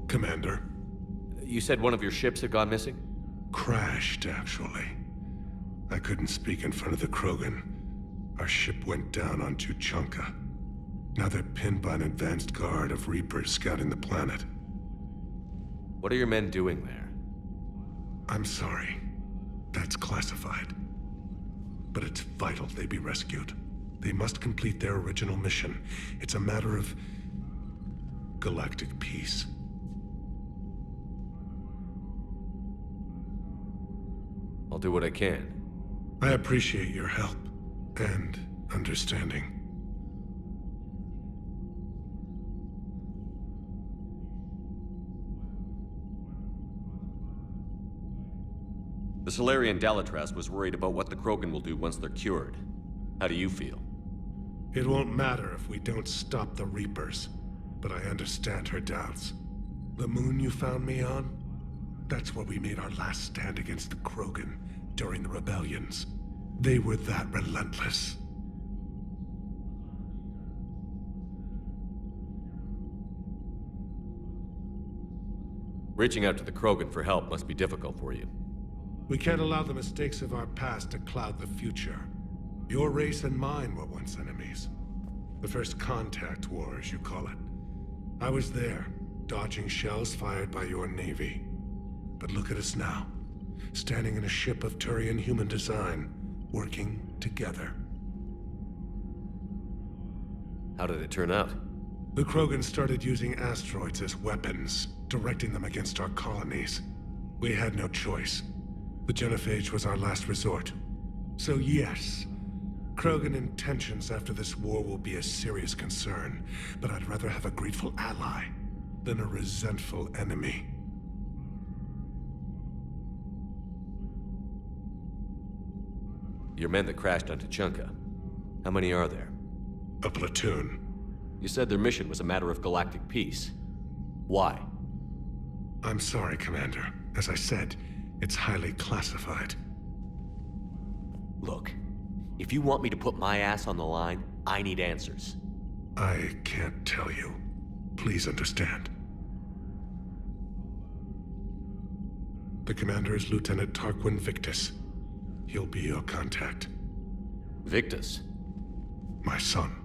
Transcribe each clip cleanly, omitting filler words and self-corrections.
Commander. You said one of your ships had gone missing? Crashed, actually. I couldn't speak in front of the Krogan. Our ship went down on Tuchanka. Now they're pinned by an advanced guard of Reapers scouting the planet. What are your men doing there? I'm sorry. That's classified. But it's vital they be rescued. They must complete their original mission. It's a matter of galactic peace. I'll do what I can. I appreciate your help and understanding. The Solarian Dalatraz was worried about what the Krogan will do once they're cured. How do you feel? It won't matter if we don't stop the Reapers, but I understand her doubts. The moon you found me on? That's where we made our last stand against the Krogan during the rebellions. They were that relentless. Reaching out to the Krogan for help must be difficult for you. We can't allow the mistakes of our past to cloud the future. Your race and mine were once enemies. The first contact war, as you call it. I was there, dodging shells fired by your navy. But look at us now, standing in a ship of Turian human design, working together. How did it turn out? The Krogan started using asteroids as weapons, directing them against our colonies. We had no choice. The genophage was our last resort. So yes, Krogan intentions after this war will be a serious concern, but I'd rather have a grateful ally than a resentful enemy. Your men that crashed on Tuchanka. How many are there? A platoon. You said their mission was a matter of galactic peace. Why? I'm sorry, Commander. As I said, it's highly classified. Look, if you want me to put my ass on the line, I need answers. I can't tell you. Please understand. The commander is Lieutenant Tarquin Victus. He'll be your contact. Victus? My son.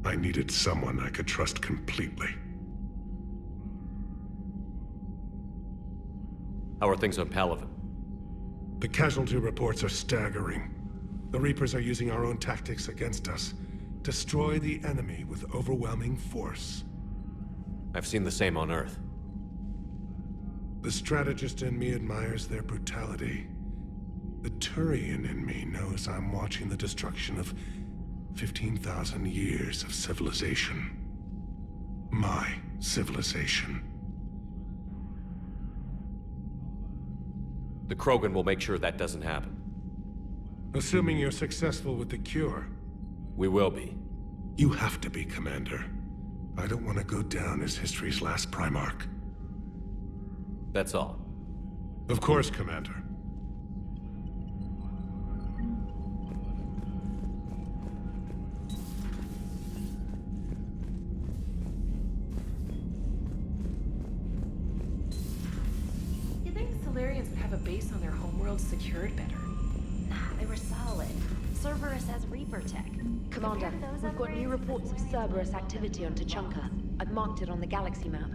I needed someone I could trust completely. How are things on Palaven? The casualty reports are staggering. The Reapers are using our own tactics against us. Destroy the enemy with overwhelming force. I've seen the same on Earth. The strategist in me admires their brutality. The Turian in me knows I'm watching the destruction of 15,000 years of civilization. My civilization. The Krogan will make sure that doesn't happen. Assuming you're successful with the cure. We will be. You have to be, Commander. I don't want to go down as history's last Primarch. That's all. Of course, Commander. You think Solarians would have a base on their homeworld secured better? Nah, they were solid. Cerberus has Reaper tech. Commander, we've got new reports of Cerberus activity on Tuchanka. I've marked it on the galaxy map.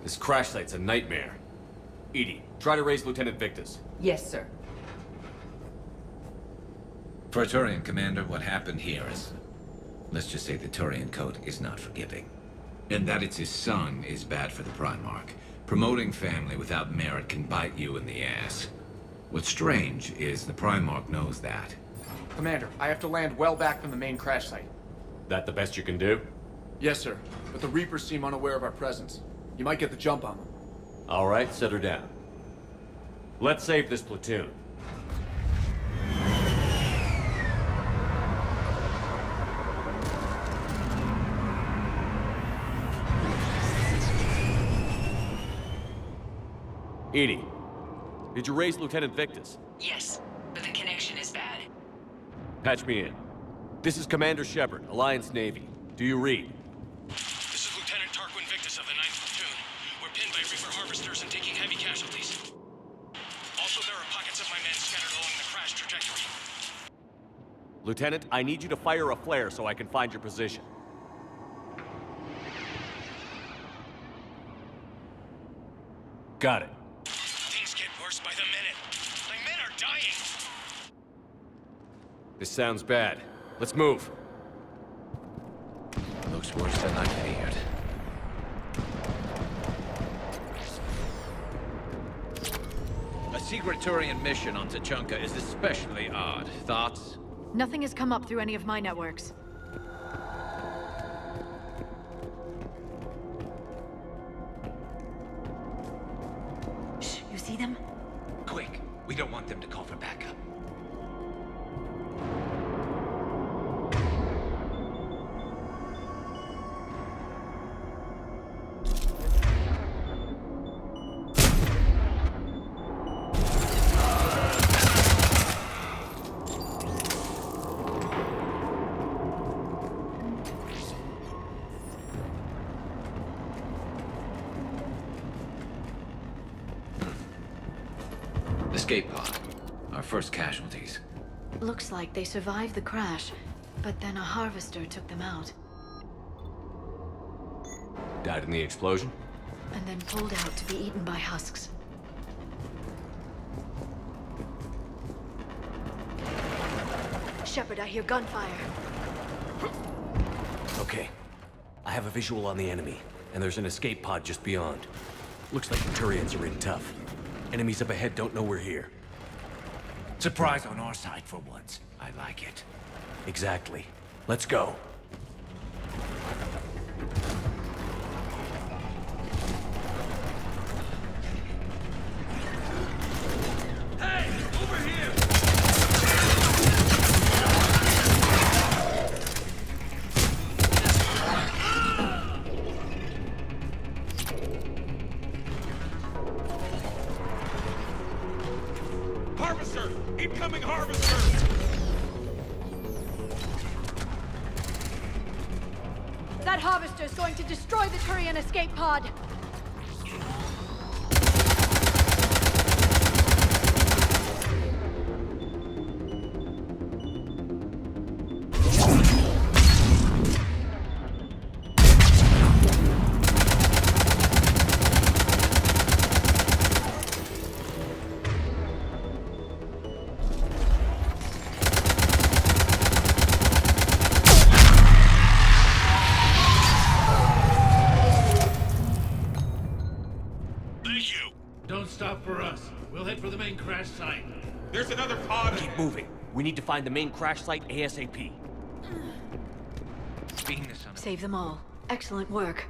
This crash site's a nightmare. Edie, try to raise Lieutenant Victus. Yes, sir. For a Turian commander, what happened here is... let's just say the Turian code is not forgiving. And that it's his son is bad for the Primarch. Promoting family without merit can bite you in the ass. What's strange is the Primarch knows that. Commander, I have to land well back from the main crash site. That the best you can do? Yes, sir. But the Reapers seem unaware of our presence. You might get the jump on them. All right, set her down. Let's save this platoon. Edie, did you raise Lieutenant Victus? Yes, but the connection is bad. Patch me in. This is Commander Shepard, Alliance Navy. Do you read? This is Lieutenant Tarquin Victus of the 9th Platoon. We're pinned by Reaper harvesters and taking heavy casualties. Also, there are pockets of my men scattered along the crash trajectory. Lieutenant, I need you to fire a flare so I can find your position. Got it. Things get worse worse by the minute. My men are dying. This sounds bad. Let's move. Looks worse than I feared. A secret Turian mission on Tuchanka is especially odd. Thoughts? Nothing has come up through any of my networks. Shh, you see them? Quick! We don't want them to call for backup. Escape pod. Our first casualties. Looks like they survived the crash, but then a harvester took them out, Died in the explosion? and then pulled out to be eaten by husks. Shepard, I hear gunfire. Okay. I have a visual on the enemy, and there's an escape pod just beyond. Looks like the Turians are in tough. Enemies up ahead don't know we're here. Surprise on our side for once. I like it. Exactly. Let's go. Harvester! Incoming harvester! That harvester is going to destroy the Turian escape pod! Don't stop for us. We'll head for the main crash site. There's another pod! Keep moving. We need to find the main crash site ASAP. Save them all. Excellent work.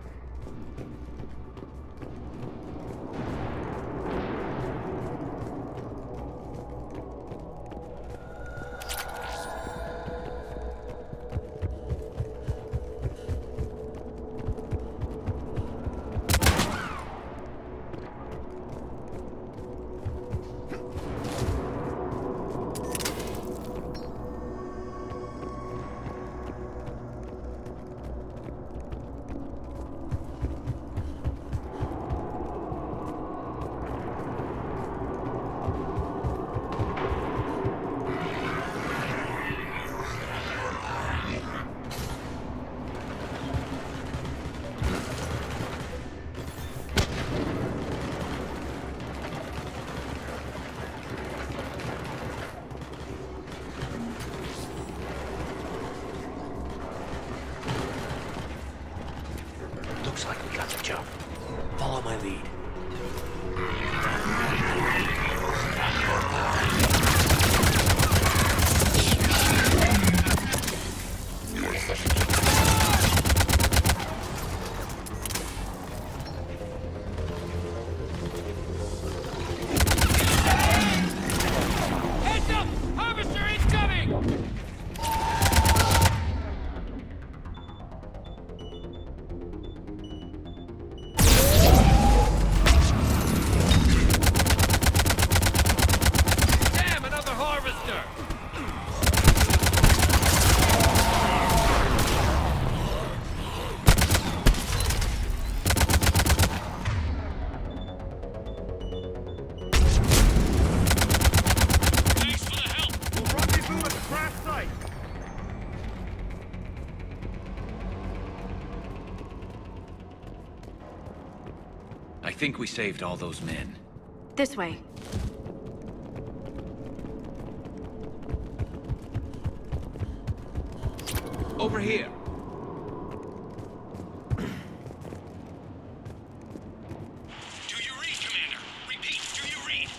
Looks like we got the jump. Follow my lead. Heads up! Harvester incoming! Damn, another harvester! Thanks for the help! We'll rendezvous at the crash site! I think we saved all those men. This way. Over here. Do you read, Commander? Repeat, do you read?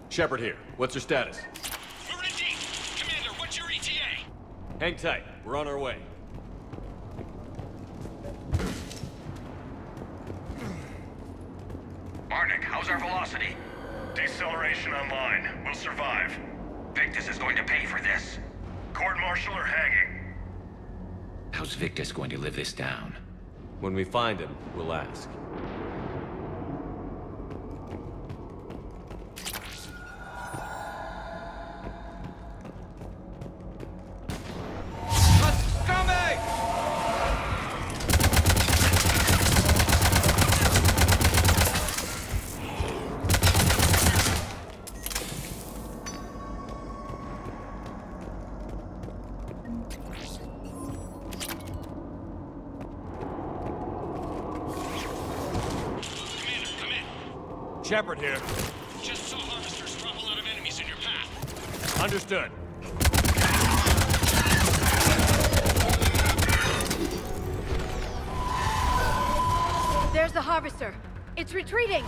Shepard here. What's your status? We're in deep. Commander, what's your ETA? Hang tight. We're on our way. Arnik, how's our velocity? Deceleration online. We'll survive. Victus is going to pay for this. Court-martial or hanging? How's Victus going to live this down? When we find him, we'll ask. Shepard here. Just saw harvesters drop a lot of enemies in your path. Understood. There's the harvester. It's retreating.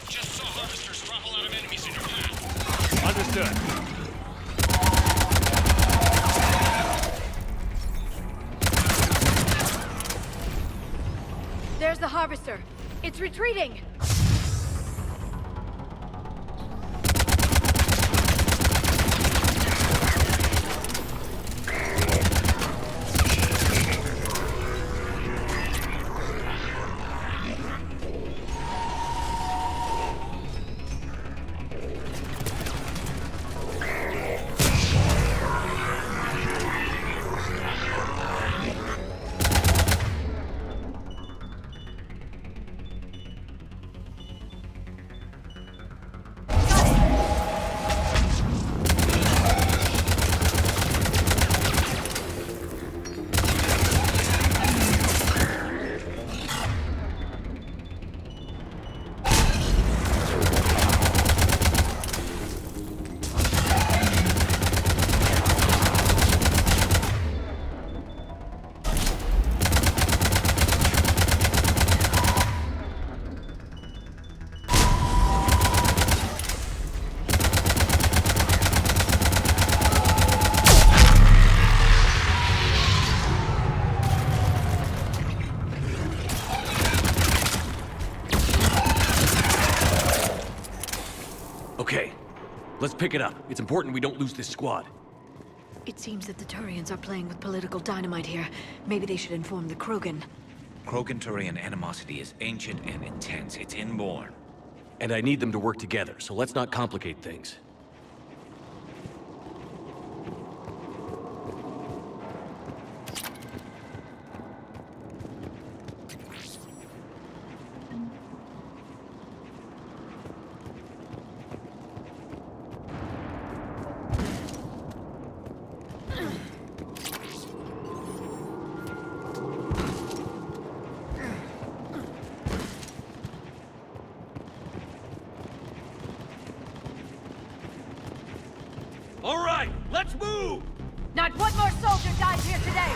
Just saw harvesters drop a lot of enemies in your path. Understood. There's the harvester. It's retreating. Okay, let's pick it up. It's important we don't lose this squad. It seems that the Turians are playing with political dynamite here. Maybe they should inform the Krogan. Krogan-Turian animosity is ancient and intense. It's inborn. And I need them to work together, so let's not complicate things. All right, let's move! Not one more soldier dies here today!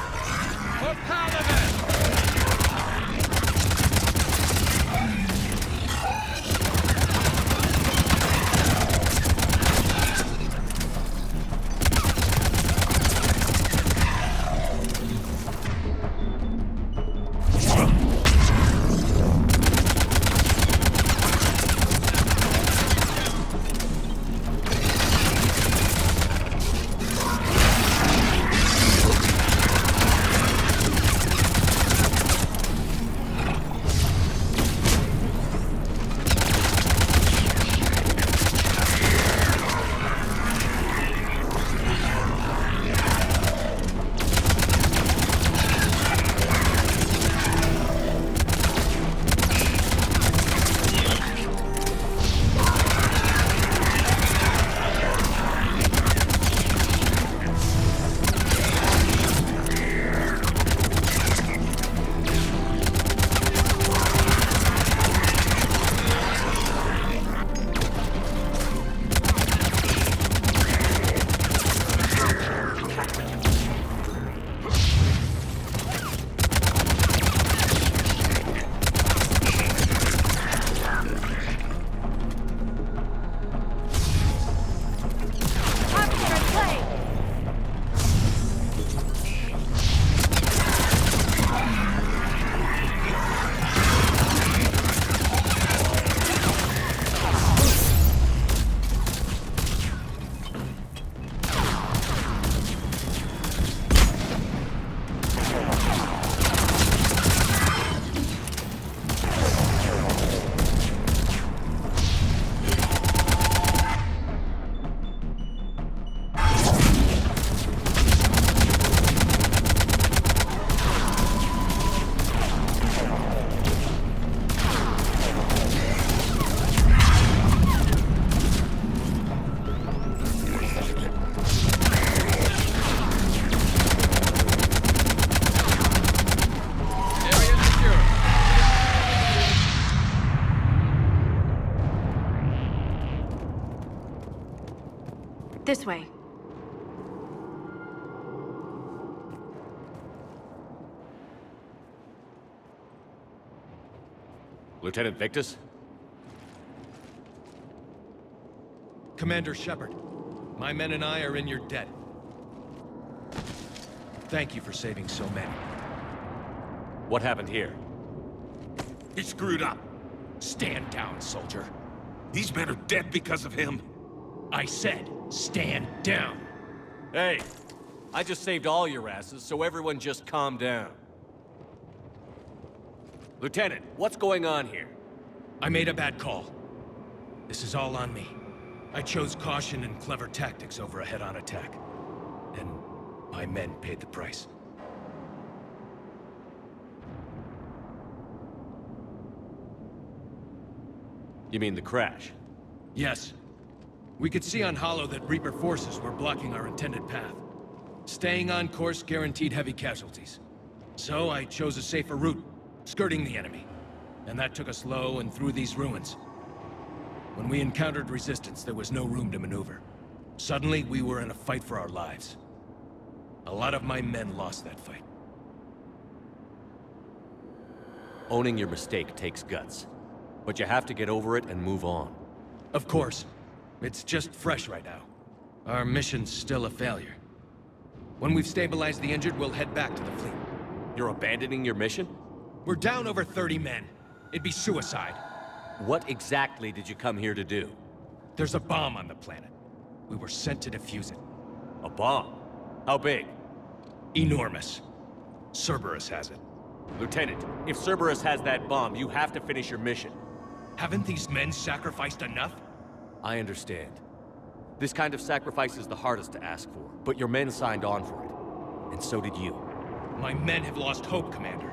For Paladin! This way. Lieutenant Victus? Commander Shepard, my men and I are in your debt. Thank you for saving so many. What happened here? He screwed up. Stand down, soldier. These men are dead because of him. I said, stand down. Hey, I just saved all your asses, so everyone just calm down. Lieutenant, what's going on here? I made a bad call. This is all on me. I chose caution and clever tactics over a head-on attack. And my men paid the price. You mean the crash? Yes. We could see on Hollow that Reaper forces were blocking our intended path. Staying on course guaranteed heavy casualties. So I chose a safer route, skirting the enemy. And that took us low and through these ruins. When we encountered resistance, there was no room to maneuver. Suddenly, we were in a fight for our lives. A lot of my men lost that fight. Owning your mistake takes guts. But you have to get over it and move on. Of course. It's just fresh right now. Our mission's still a failure. When we've stabilized the injured, we'll head back to the fleet. You're abandoning your mission? We're down over 30 men. It'd be suicide. What exactly did you come here to do? There's a bomb on the planet. We were sent to defuse it. A bomb? How big? Enormous. Cerberus has it. Lieutenant, if Cerberus has that bomb, you have to finish your mission. Haven't these men sacrificed enough? I understand. This kind of sacrifice is the hardest to ask for, but your men signed on for it. And so did you. My men have lost hope, Commander.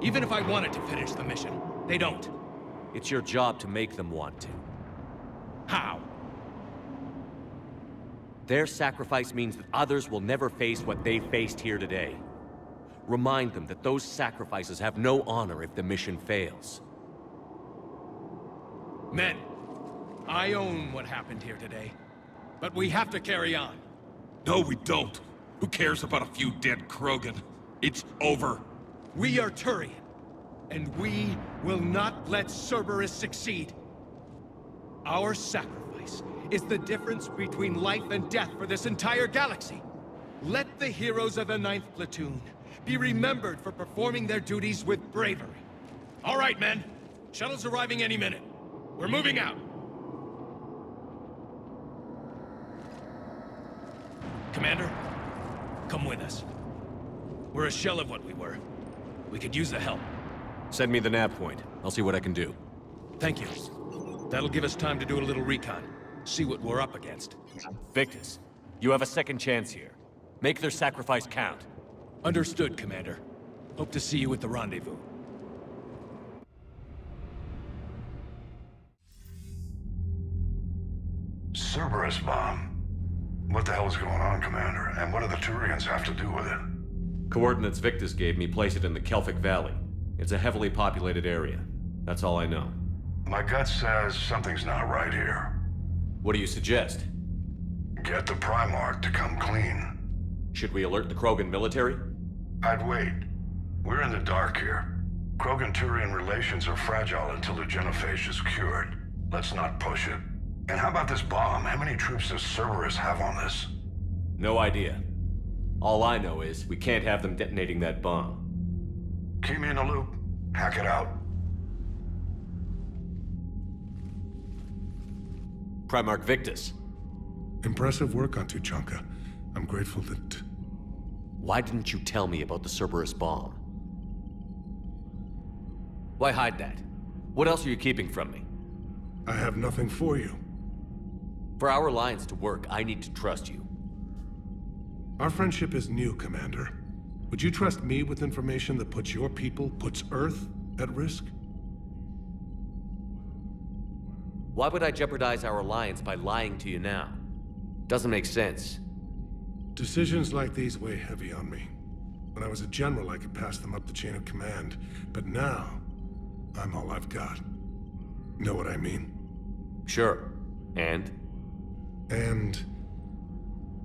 Even if I wanted to finish the mission, they don't. It's your job to make them want to. How? Their sacrifice means that others will never face what they faced here today. Remind them that those sacrifices have no honor if the mission fails. Men, I own what happened here today. But we have to carry on. No, we don't. Who cares about a few dead Krogan? It's over. We are Turian, and we will not let Cerberus succeed. Our sacrifice is the difference between life and death for this entire galaxy. Let the heroes of the 9th Platoon be remembered for performing their duties with bravery. All right, men. Shuttle's arriving any minute. We're moving out. Commander, come with us. We're a shell of what we were. We could use the help. Send me the nav point. I'll see what I can do. Thank you. That'll give us time to do a little recon. See what we're up against. Victus, you have a second chance here. Make their sacrifice count. Understood, Commander. Hope to see you at the rendezvous. Cerberus bomb. What the hell is going on, Commander? And what do the Turians have to do with it? Coordinates Victus gave me place it in the Kelphic Valley. It's a heavily populated area. That's all I know. My gut says something's not right here. What do you suggest? Get the Primarch to come clean. Should we alert the Krogan military? I'd wait. We're in the dark here. Krogan-Turian relations are fragile until the genophage is cured. Let's not push it. And how about this bomb? How many troops does Cerberus have on this? No idea. All I know is we can't have them detonating that bomb. Keep me in the loop. Hack it out. Primarch Victus. Impressive work on Tuchanka. I'm grateful that... Why didn't you tell me about the Cerberus bomb? Why hide that? What else are you keeping from me? I have nothing for you. For our alliance to work, I need to trust you. Our friendship is new, Commander. Would you trust me with information that puts your people, puts Earth, at risk? Why would I jeopardize our alliance by lying to you now? Doesn't make sense. Decisions like these weigh heavy on me. When I was a general, I could pass them up the chain of command. But now, I'm all I've got. Know what I mean? Sure. And? And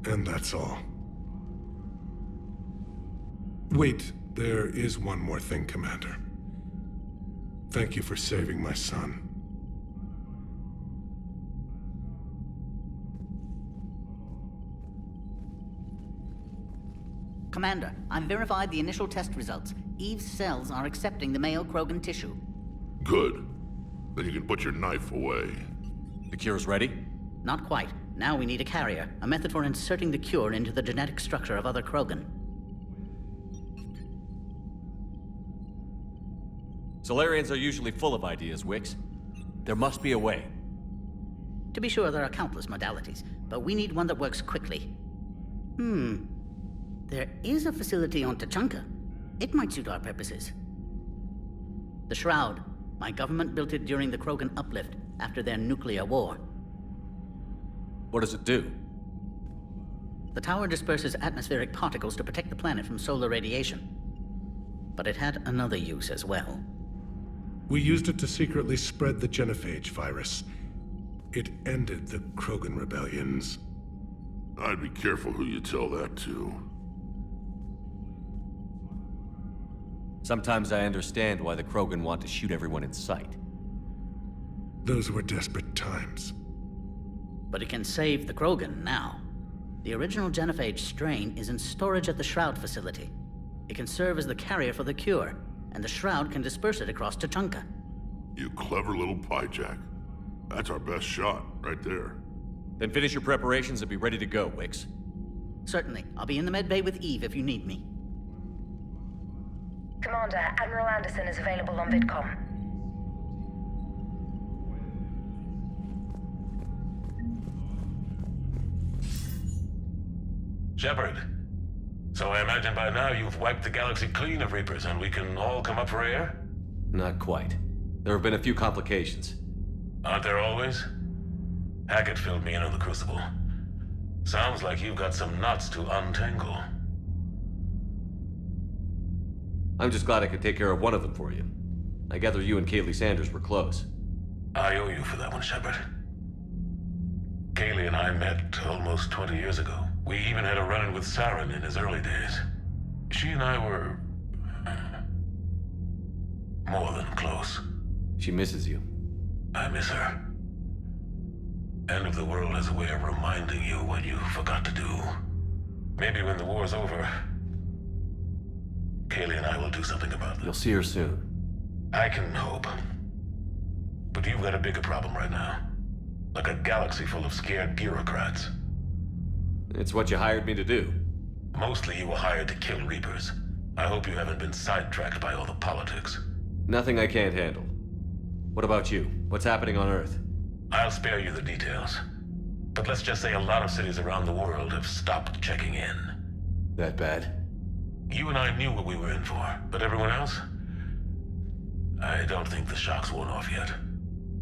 And that's all. Wait, there is one more thing, Commander. Thank you for saving my son. Commander, I've verified the initial test results. Eve's cells are accepting the male Krogan tissue. Good. Then you can put your knife away. The cure's ready? Not quite. Now we need a carrier, a method for inserting the cure into the genetic structure of other Krogan. Solarians are usually full of ideas, Wix. There must be a way. To be sure, there are countless modalities, but we need one that works quickly. There is a facility on Tuchanka. It might suit our purposes. The Shroud. My government built it during the Krogan uplift, after their nuclear war. What does it do? The tower disperses atmospheric particles to protect the planet from solar radiation. But it had another use as well. We used it to secretly spread the genophage virus. It ended the Krogan rebellions. I'd be careful who you tell that to. Sometimes I understand why the Krogan want to shoot everyone in sight. Those were desperate times. But it can save the Krogan now. The original genophage strain is in storage at the Shroud facility. It can serve as the carrier for the cure, and the Shroud can disperse it across Tuchanka. You clever little piejack. That's our best shot, right there. Then finish your preparations and be ready to go, Wix. Certainly. I'll be in the med bay with Eve if you need me. Commander, Admiral Anderson is available on VidCom. Shepard. So I imagine by now you've wiped the galaxy clean of Reapers and we can all come up for air? Not quite. There have been a few complications. Aren't there always? Hackett filled me in on the Crucible. Sounds like you've got some knots to untangle. I'm just glad I could take care of one of them for you. I gather you and Kaylee Sanders were close. I owe you for that one, Shepard. Kaylee and I met almost 20 years ago. We even had a run-in with Saren in his early days. She and I were... more than close. She misses you. I miss her. End of the world has a way of reminding you what you forgot to do. Maybe when the war's over, Kaylee and I will do something about this. You'll see her soon. I can hope. But you've got a bigger problem right now. Like a galaxy full of scared bureaucrats. It's what you hired me to do. Mostly you were hired to kill Reapers. I hope you haven't been sidetracked by all the politics. Nothing I can't handle. What about you? What's happening on Earth? I'll spare you the details. But let's just say a lot of cities around the world have stopped checking in. That bad? You and I knew what we were in for, but everyone else? I don't think the shock's worn off yet.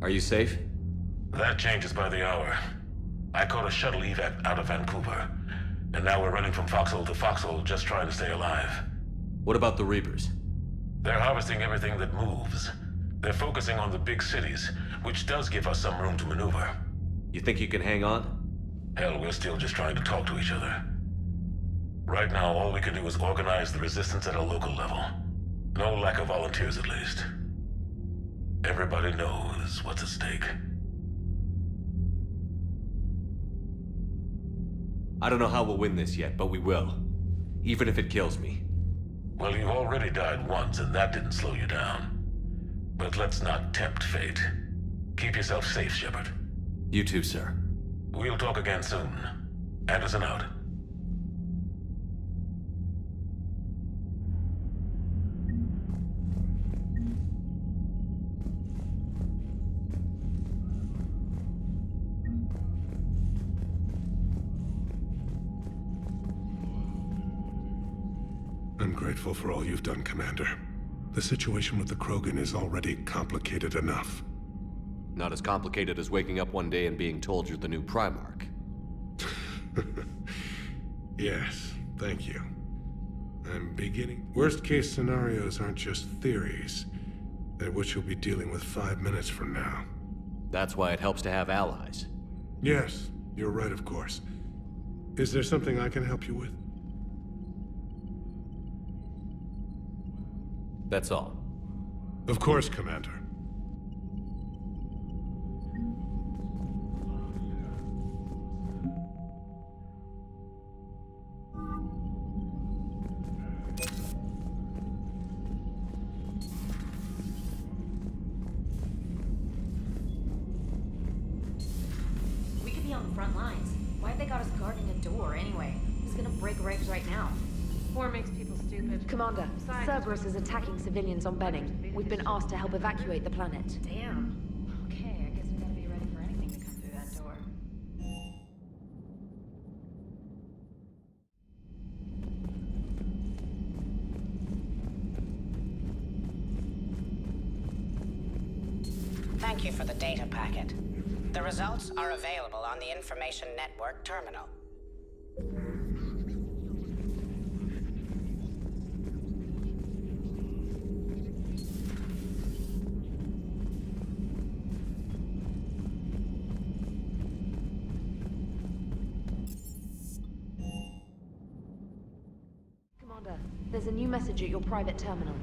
Are you safe? That changes by the hour. I caught a shuttle evac out of Vancouver, and now we're running from foxhole to foxhole just trying to stay alive. What about the Reapers? They're harvesting everything that moves. They're focusing on the big cities, which does give us some room to maneuver. You think you can hang on? Hell, we're still just trying to talk to each other. Right now, all we can do is organize the resistance at a local level. No lack of volunteers, at least. Everybody knows what's at stake. I don't know how we'll win this yet, but we will. Even if it kills me. Well, you've already died once, and that didn't slow you down. But let's not tempt fate. Keep yourself safe, Shepard. You too, sir. We'll talk again soon. Anderson out. I'm grateful for all you've done, Commander. The situation with the Krogan is already complicated enough. Not as complicated as waking up one day and being told you're the new Primarch. Yes, thank you. I'm beginning... Worst-case scenarios aren't just theories. They're what you'll be dealing with 5 minutes from now. That's why it helps to have allies. Yes, you're right, of course. Is there something I can help you with? That's all. Of course, Commander. We could be on the front lines. Why have they got us guarding a door anyway? Who's gonna break regs right now? War makes people stupid. Commander, Cerberus is attacking civilians on Benning. We've been asked to help evacuate the planet. Damn. Okay, I guess we gotta be ready for anything to come through that door. Thank you for the data packet. The results are available on the Information Network terminal. Commander, there's a new message at your private terminal.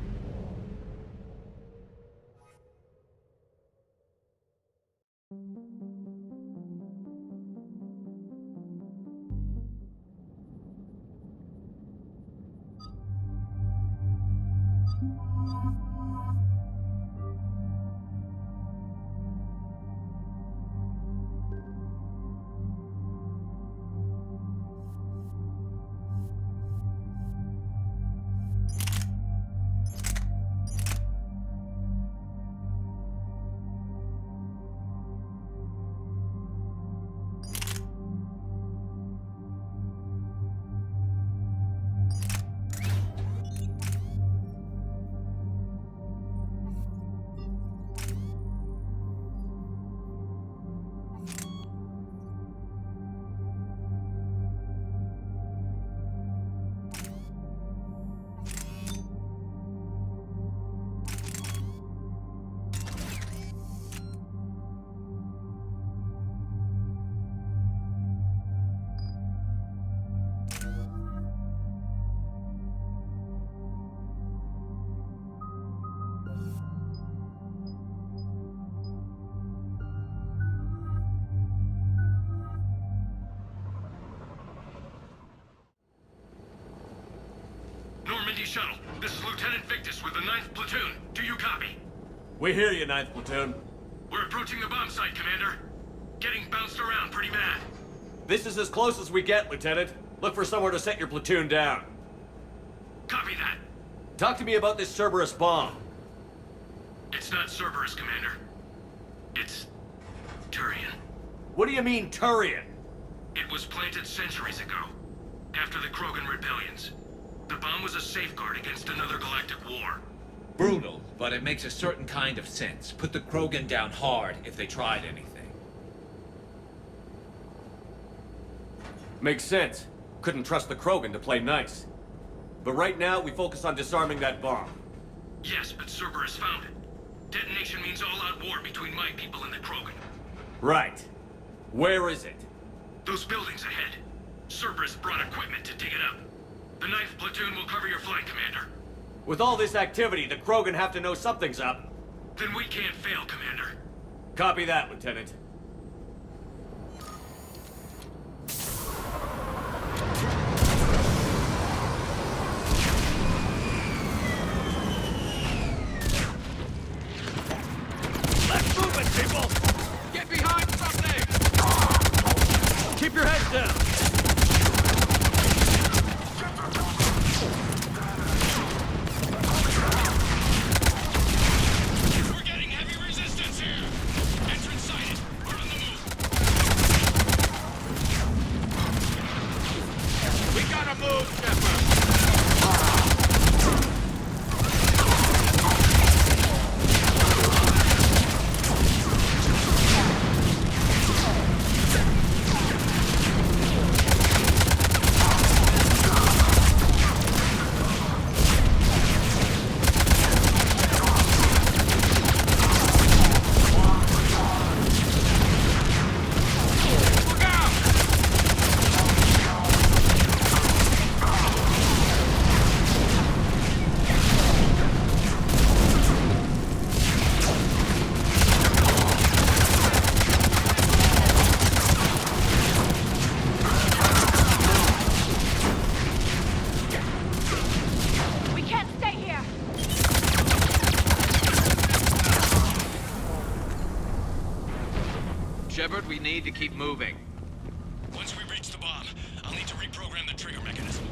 Normandy Shuttle, this is Lieutenant Victus with the 9th Platoon. Do you copy? We hear you, 9th Platoon. We're approaching the bomb site, Commander. Getting bounced around pretty bad. This is as close as we get, Lieutenant. Look for somewhere to set your platoon down. Copy that. Talk to me about this Cerberus bomb. It's not Cerberus, Commander. It's Turian. What do you mean, Turian? It was planted centuries ago, after the Krogan rebellions. The bomb was a safeguard against another galactic war. Brutal, but it makes a certain kind of sense. Put the Krogan down hard if they tried anything. Makes sense. Couldn't trust the Krogan to play nice. But right now, we focus on disarming that bomb. Yes, but Cerberus found it. Detonation means all-out war between my people and the Krogan. Right. Where is it? Those buildings ahead. Cerberus brought equipment to dig it up. The 9th Platoon will cover your flank, Commander. With all this activity, the Krogan have to know something's up. Then we can't fail, Commander. Copy that, Lieutenant. Let's move it, people! Get behind something! Keep your heads down! We're getting heavy resistance here! Entrance sighted! Shepard, we need to keep moving. Once we reach the bomb, I'll need to reprogram the trigger mechanism.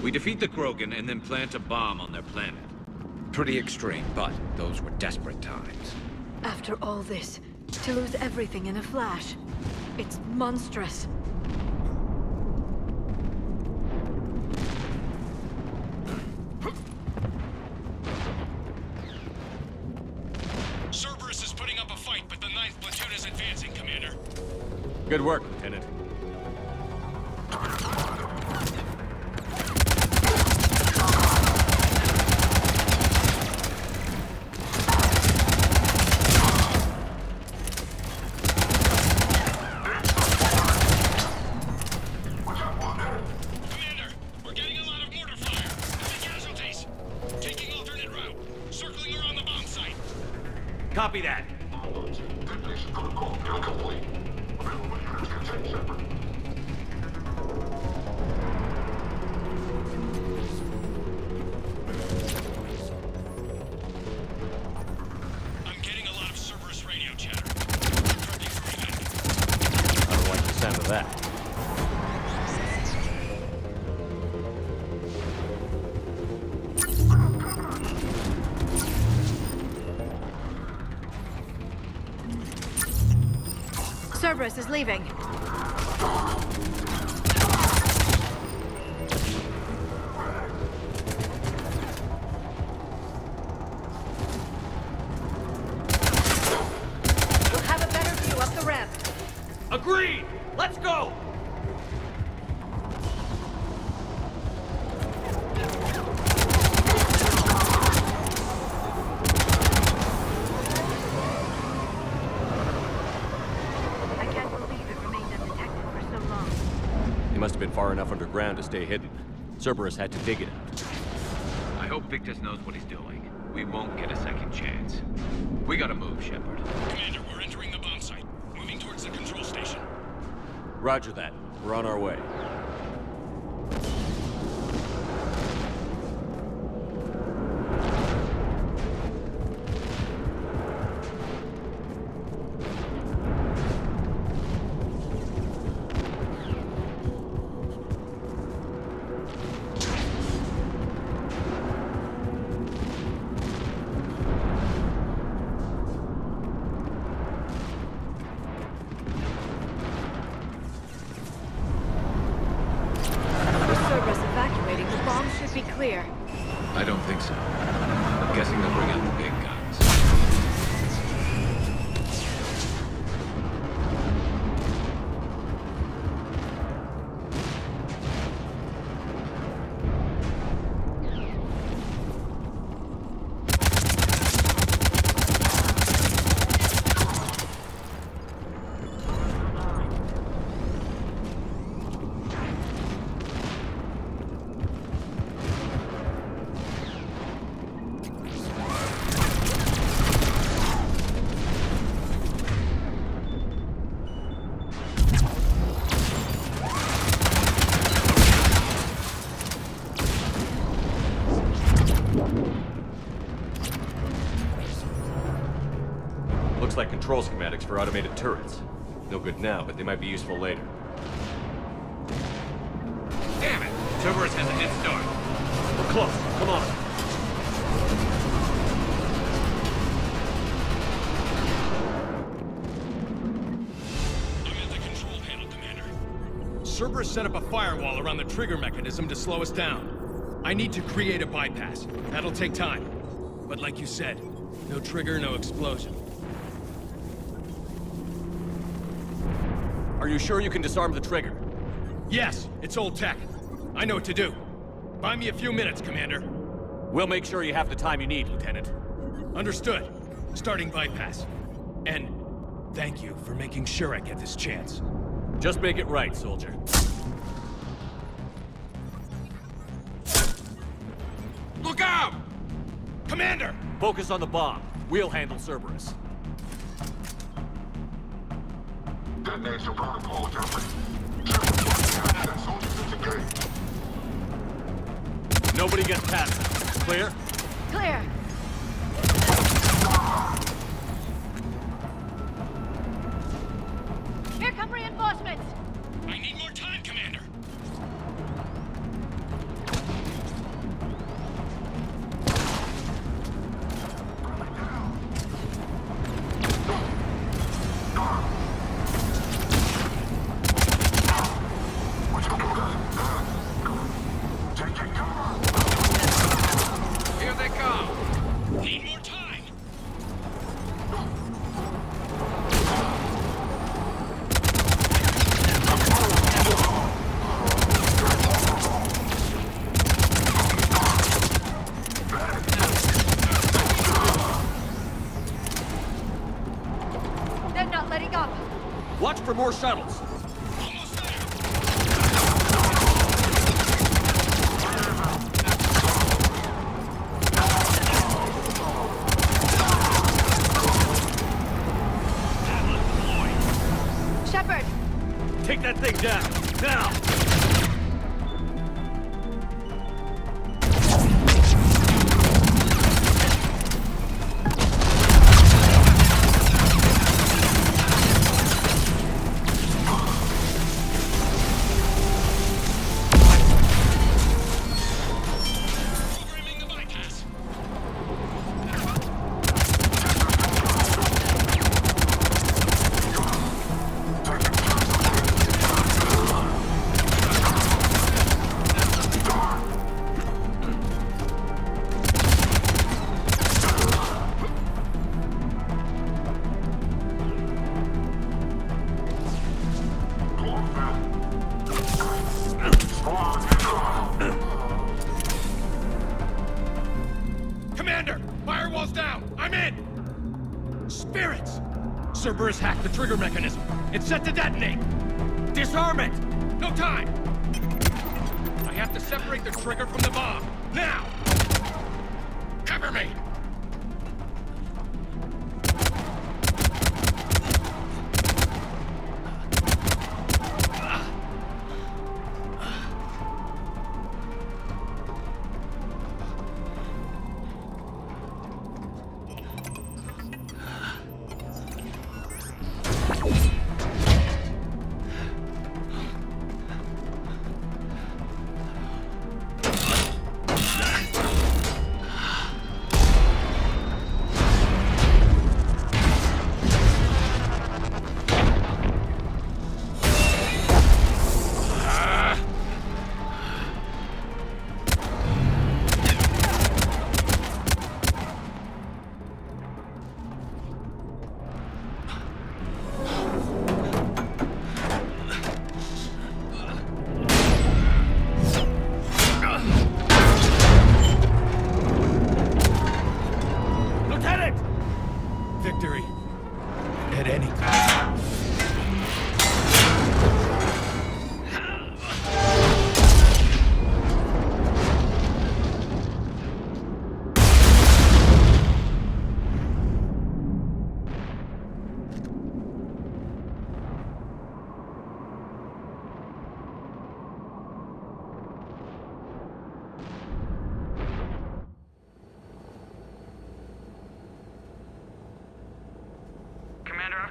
We defeat the Krogan and then plant a bomb on their planet. Pretty extreme, but those were desperate times. After all this, to lose everything in a flash, it's monstrous. Cerberus is putting up a fight, but the 9th platoon is advancing, Commander. Good work, Lieutenant. Copy that. I'm getting a lot of Cerberus radio chatter. I don't like the sound of that. Cerberus is leaving. We'll have a better view up the ramp. Agreed! Let's go! Must have been far enough underground to stay hidden. Cerberus had to dig it out. I hope Victus knows what he's doing. We won't get a second chance. We gotta move, Shepard. Commander, we're entering the bomb site. Moving towards the control station. Roger that. We're on our way. Be clear. I don't think so. I'm guessing they'll bring out the big guns. Looks like control schematics for automated turrets. No good now, but they might be useful later. Damn it! Cerberus has a head start. We're close. Come on. I'm at the control panel, Commander. Cerberus set up a firewall around the trigger mechanism to slow us down. I need to create a bypass. That'll take time. But like you said, no trigger, no explosion. Are you sure you can disarm the trigger? Yes, it's old tech. I know what to do. Buy me a few minutes, Commander. We'll make sure you have the time you need, Lieutenant. Understood. Starting bypass. And thank you for making sure I get this chance. Just make it right, soldier. Look out! Commander! Focus on the bomb. We'll handle Cerberus. Detonate your protocol, Jeffrey. Soldiers into gate. Nobody gets past us. Clear? Clear. Here come reinforcements. I need more time, Commander. Here they come! Need more time. They're not letting up. Watch for more shuttles. Almost there. Shepard! Take that thing down. Now! Programming the bypass. Commander! Firewall's down! I'm in! Spirits! Cerberus hacked the trigger mechanism. It's set to detonate! Disarm it! No time! I have to separate the trigger from the bomb. Now! Cover me!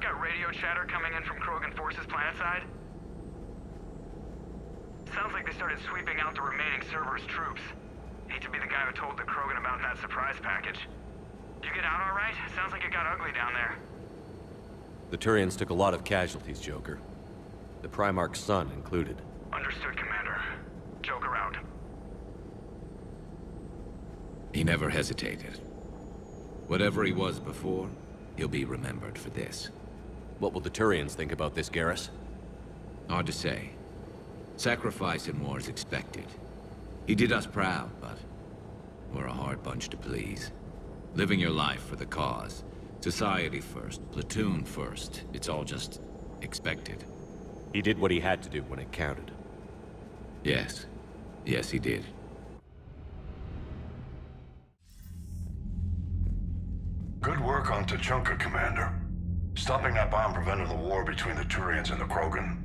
got radio chatter coming in from Krogan forces planetside? Sounds like they started sweeping out the remaining Cerberus troops. Hate to be the guy who told the Krogan about that surprise package. You get out all right? Sounds like it got ugly down there. The Turians took a lot of casualties, Joker. The Primarch's son included. Understood, Commander. Joker out. He never hesitated. Whatever he was before, he'll be remembered for this. What will the Turians think about this, Garrus? Hard to say. Sacrifice in war is expected. He did us proud, but we're a hard bunch to please. Living your life for the cause. Society first, platoon first. It's all just expected. He did what he had to do when it counted. Yes. Yes, he did. Good work on Tuchanka, Commander. Stopping that bomb prevented the war between the Turians and the Krogan.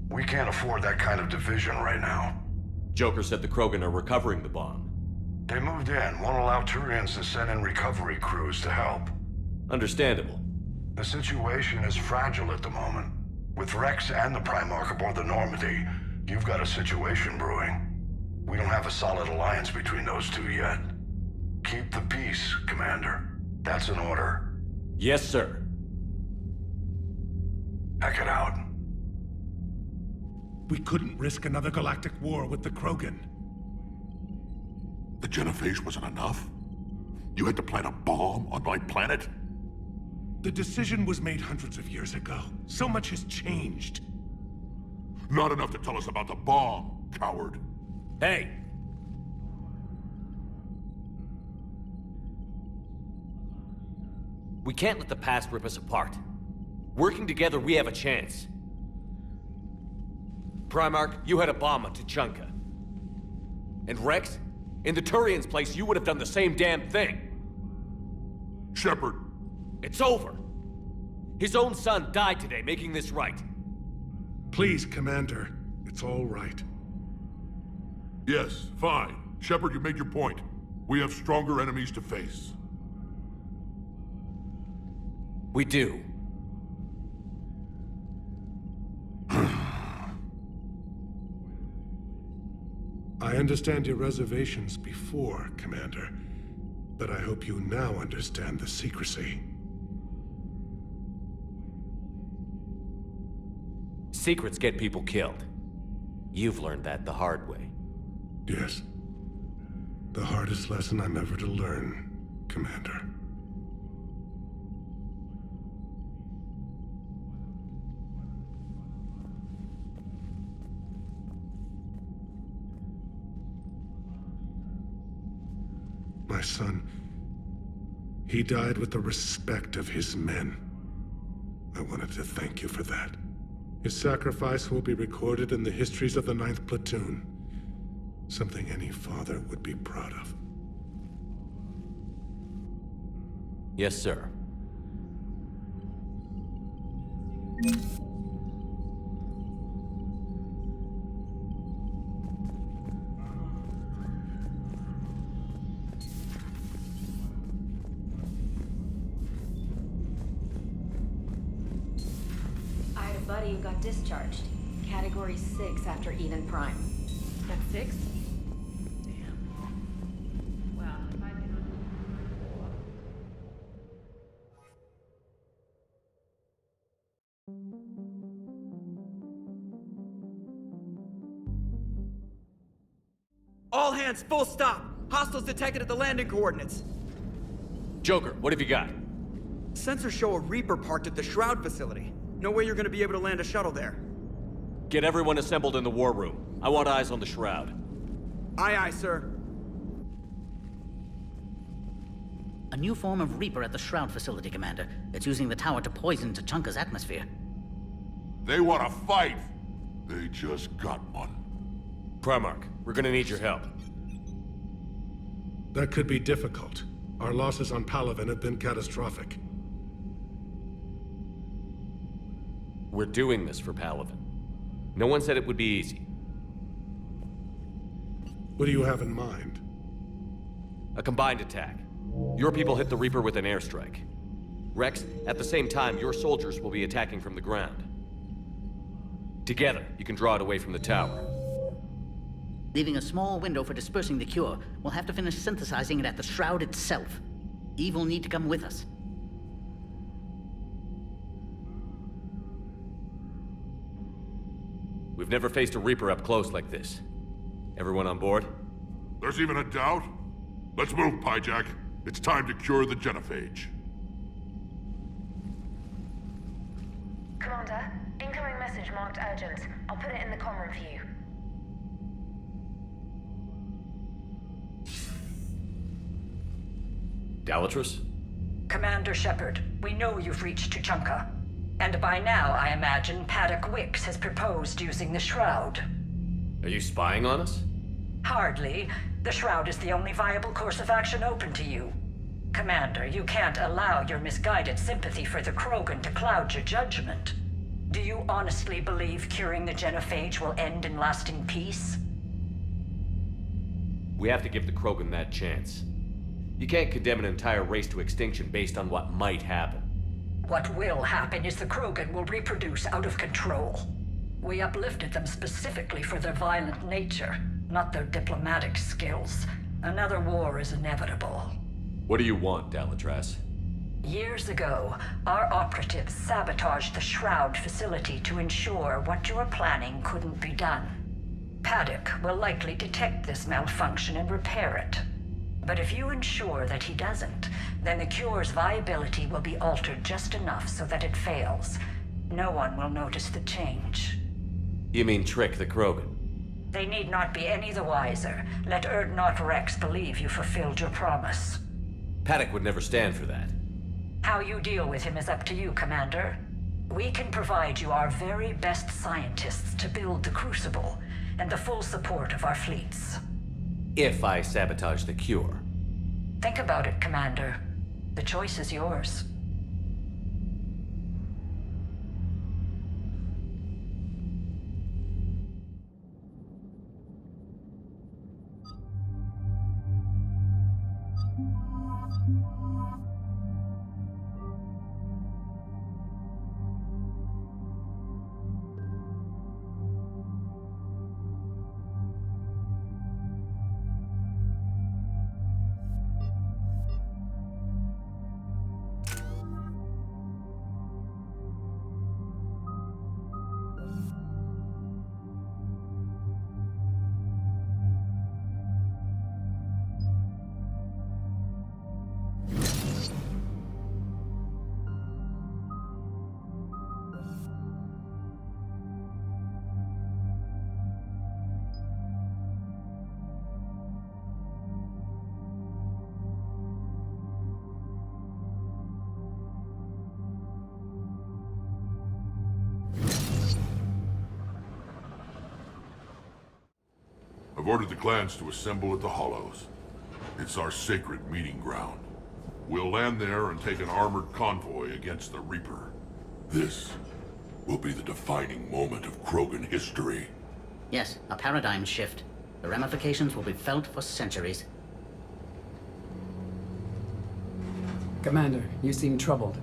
We can't afford that kind of division right now. Joker said the Krogan are recovering the bomb. They moved in, won't allow Turians to send in recovery crews to help. Understandable. The situation is fragile at the moment. With Rex and the Primarch aboard the Normandy, you've got a situation brewing. We don't have a solid alliance between those two yet. Keep the peace, Commander. That's an order. Yes, sir. Heck it out. We couldn't risk another galactic war with the Krogan. The genophage wasn't enough? You had to plant a bomb on my planet? The decision was made hundreds of years ago. So much has changed. Not enough to tell us about the bomb, coward. Hey! We can't let the past rip us apart. Working together, we have a chance. Primarch, you had a bomb on Tuchanka. And Rex, in the Turian's place, you would have done the same damn thing. Shepard. It's over. His own son died today, making this right. Please, Commander. It's all right. Yes, fine. Shepard, you made your point. We have stronger enemies to face. We do. I understand your reservations before, Commander, but I hope you now understand the secrecy. Secrets get people killed. You've learned that the hard way. Yes. The hardest lesson I'm ever to learn, Commander. My son, he died with the respect of his men. I wanted to thank you for that. His sacrifice will be recorded in the histories of the 9th Platoon. Something any father would be proud of. Yes, sir. Buddy who got discharged. Category 6 after Eden Prime. That's 6? Damn. Well, if I can... All hands, full stop! Hostiles detected at the landing coordinates. Joker, what have you got? Sensors show a Reaper parked at the Shroud facility. No way you're gonna be able to land a shuttle there. Get everyone assembled in the war room. I want eyes on the Shroud. Aye, aye, sir. A new form of Reaper at the Shroud facility, Commander. It's using the tower to poison Tuchanka's atmosphere. They want to fight! They just got one. Primarch, we're gonna need your help. That could be difficult. Our losses on Palaven have been catastrophic. We're doing this for Palaven. No one said it would be easy. What do you have in mind? A combined attack. Your people hit the Reaper with an airstrike. Rex, at the same time, your soldiers will be attacking from the ground. Together, you can draw it away from the tower. Leaving a small window for dispersing the cure, we'll have to finish synthesizing it at the Shroud itself. Eve will need to come with us. We've never faced a Reaper up close like this. Everyone on board? There's even a doubt? Let's move, Pyjack. It's time to cure the genophage. Commander, incoming message marked urgent. I'll put it in the comm room for you. Dalatrus? Commander Shepard, we know you've reached Tuchanka. And by now, I imagine Paddock Wicks has proposed using the Shroud. Are you spying on us? Hardly. The Shroud is the only viable course of action open to you. Commander, you can't allow your misguided sympathy for the Krogan to cloud your judgment. Do you honestly believe curing the genophage will end in lasting peace? We have to give the Krogan that chance. You can't condemn an entire race to extinction based on what might happen. What will happen is the Krogan will reproduce out of control. We uplifted them specifically for their violent nature, not their diplomatic skills. Another war is inevitable. What do you want, Dalatrus? Years ago, our operatives sabotaged the Shroud facility to ensure what you were planning couldn't be done. Paddock will likely detect this malfunction and repair it. But if you ensure that he doesn't, then the cure's viability will be altered just enough so that it fails. No one will notice the change. You mean trick the Krogan? They need not be any the wiser. Let Urdnot Rex believe you fulfilled your promise. Paddock would never stand for that. How you deal with him is up to you, Commander. We can provide you our very best scientists to build the Crucible, and the full support of our fleets. If I sabotage the cure. Think about it, Commander. The choice is yours. I've ordered the clans to assemble at the Hollows. It's our sacred meeting ground. We'll land there and take an armored convoy against the Reaper. This will be the defining moment of Krogan history. Yes, a paradigm shift. The ramifications will be felt for centuries. Commander, you seem troubled.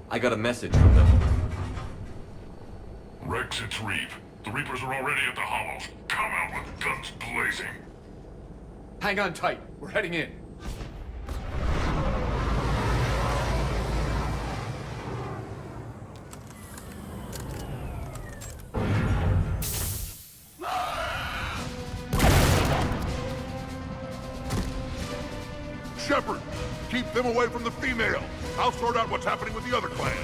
I got a message from them. Rex, it's Reap. The Reapers are already at the Hollows. Come out with guns blazing. Hang on tight. We're heading in. Shepard, keep them away from the female. I'll sort out what's happening with the other clans.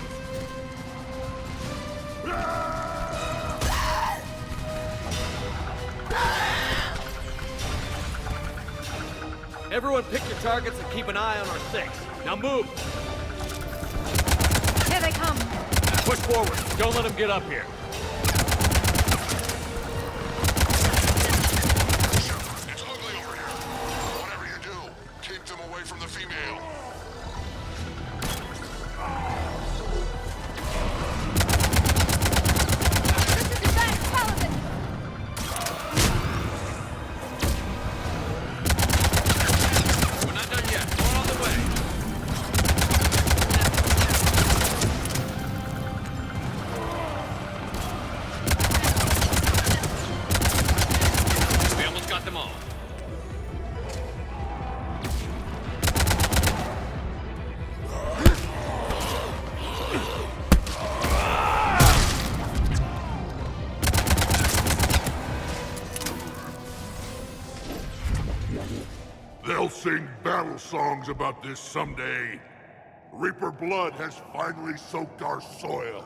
Everyone pick your targets and keep an eye on our six. Now move! Here they come! Push forward. Don't let them get up here. It's ugly over here. Whatever you do, keep them away from the female. They'll sing battle songs about this someday. Reaper blood has finally soaked our soil.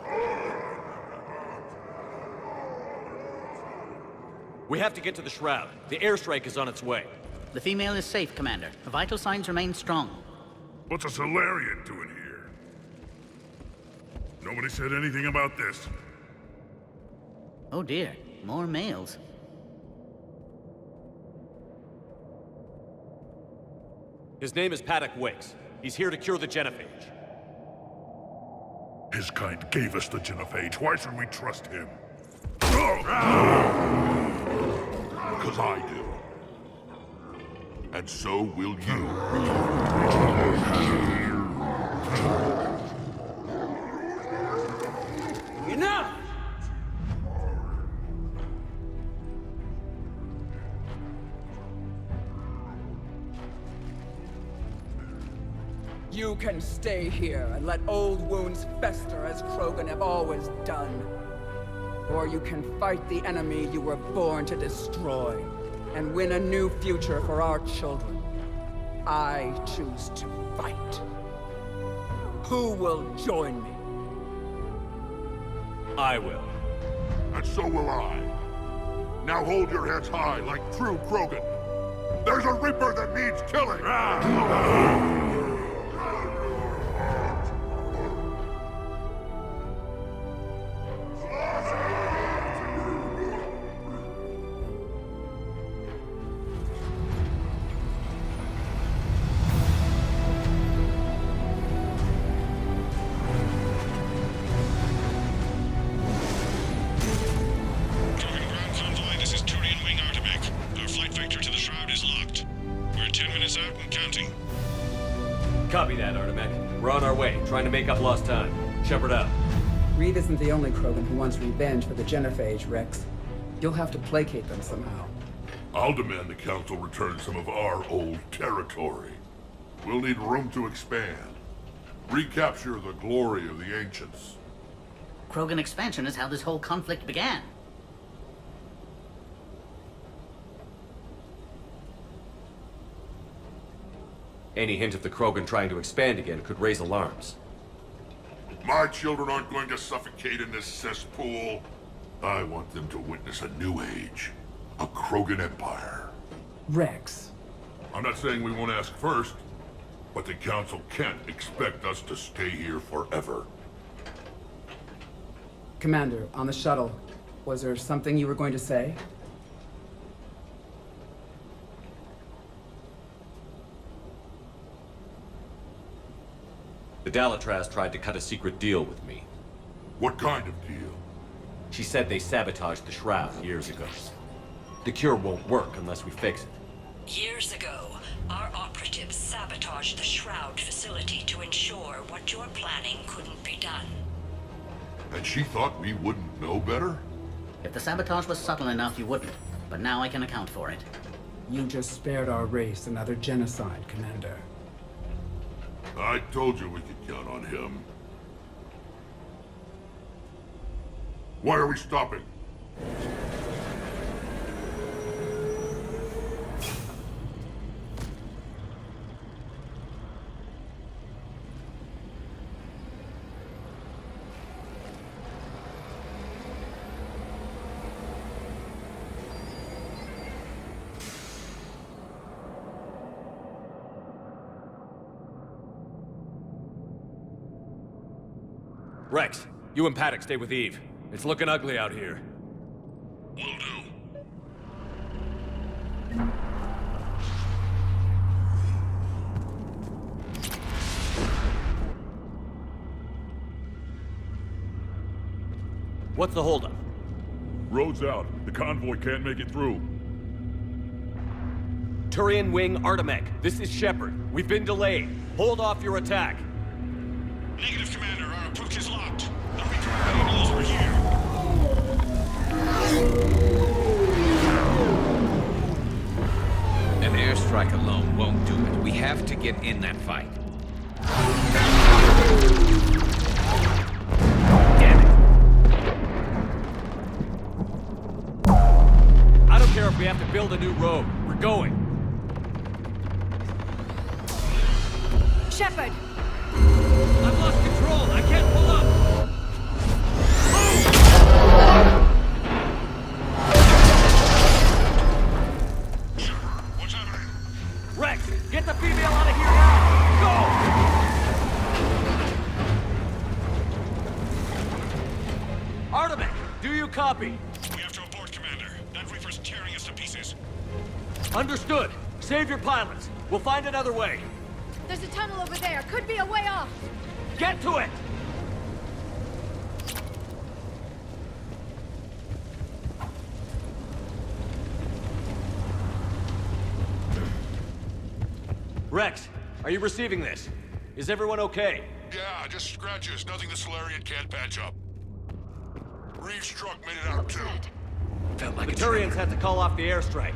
We have to get to the Shroud. The airstrike is on its way. The female is safe, Commander. Vital signs remain strong. What's a Solarian doing here? Nobody said anything about this. Oh dear, more males. His name is Paddock Wicks. He's here to cure the genophage. His kind gave us the genophage. Why should we trust him? Because I do. And so will you. Enough! You can stay here and let old wounds fester as Krogan have always done. Or you can fight the enemy you were born to destroy, and win a new future for our children. I choose to fight. Who will join me? I will. And so will I. Now hold your heads high like true Krogan. There's a Reaper that needs killing! Copy that, Artemek. We're on our way, trying to make up lost time. Shepard out. Reed isn't the only Krogan who wants revenge for the genophage, Rex. You'll have to placate them somehow. I'll demand the Council return some of our old territory. We'll need room to expand. Recapture the glory of the ancients. Krogan expansion is how this whole conflict began. Any hint of the Krogan trying to expand again could raise alarms. My children aren't going to suffocate in this cesspool. I want them to witness a new age. A Krogan empire. Rex. I'm not saying we won't ask first, but the Council can't expect us to stay here forever. Commander, on the shuttle, was there something you were going to say? The Dalatraz tried to cut a secret deal with me. What kind of deal? She said they sabotaged the Shroud years ago. The cure won't work unless we fix it. Years ago, our operatives sabotaged the Shroud facility to ensure what you're planning couldn't be done. And she thought we wouldn't know better? If the sabotage was subtle enough, you wouldn't. But now I can account for it. You just spared our race another genocide, Commander. I told you we could count on him. Why are we stopping? Rex, you and Paddock stay with Eve. It's looking ugly out here. Will do. What's the holdup? Road's out. The convoy can't make it through. Turian Wing Artemek, this is Shepard. We've been delayed. Hold off your attack. Negative, Commander. Our approach is locked. The Reaper Army over here. An airstrike alone won't do it. We have to get in that fight. Damn it. I don't care if we have to build a new road. We're going. Shepard! I've lost control! I can't pull up! What's happening? Rex, get the female out of here now! Go! Artemis, do you copy? We have to abort, Commander. That Reaper's tearing us to pieces. Understood. Save your pilots. We'll find another way. There's a tunnel over there. Could be a way off. Get to it! Rex, are you receiving this? Is everyone okay? Yeah, just scratches. Nothing the Solarian can't patch up. Reeves' truck made it out too. Felt like The Turians had to call off the airstrike.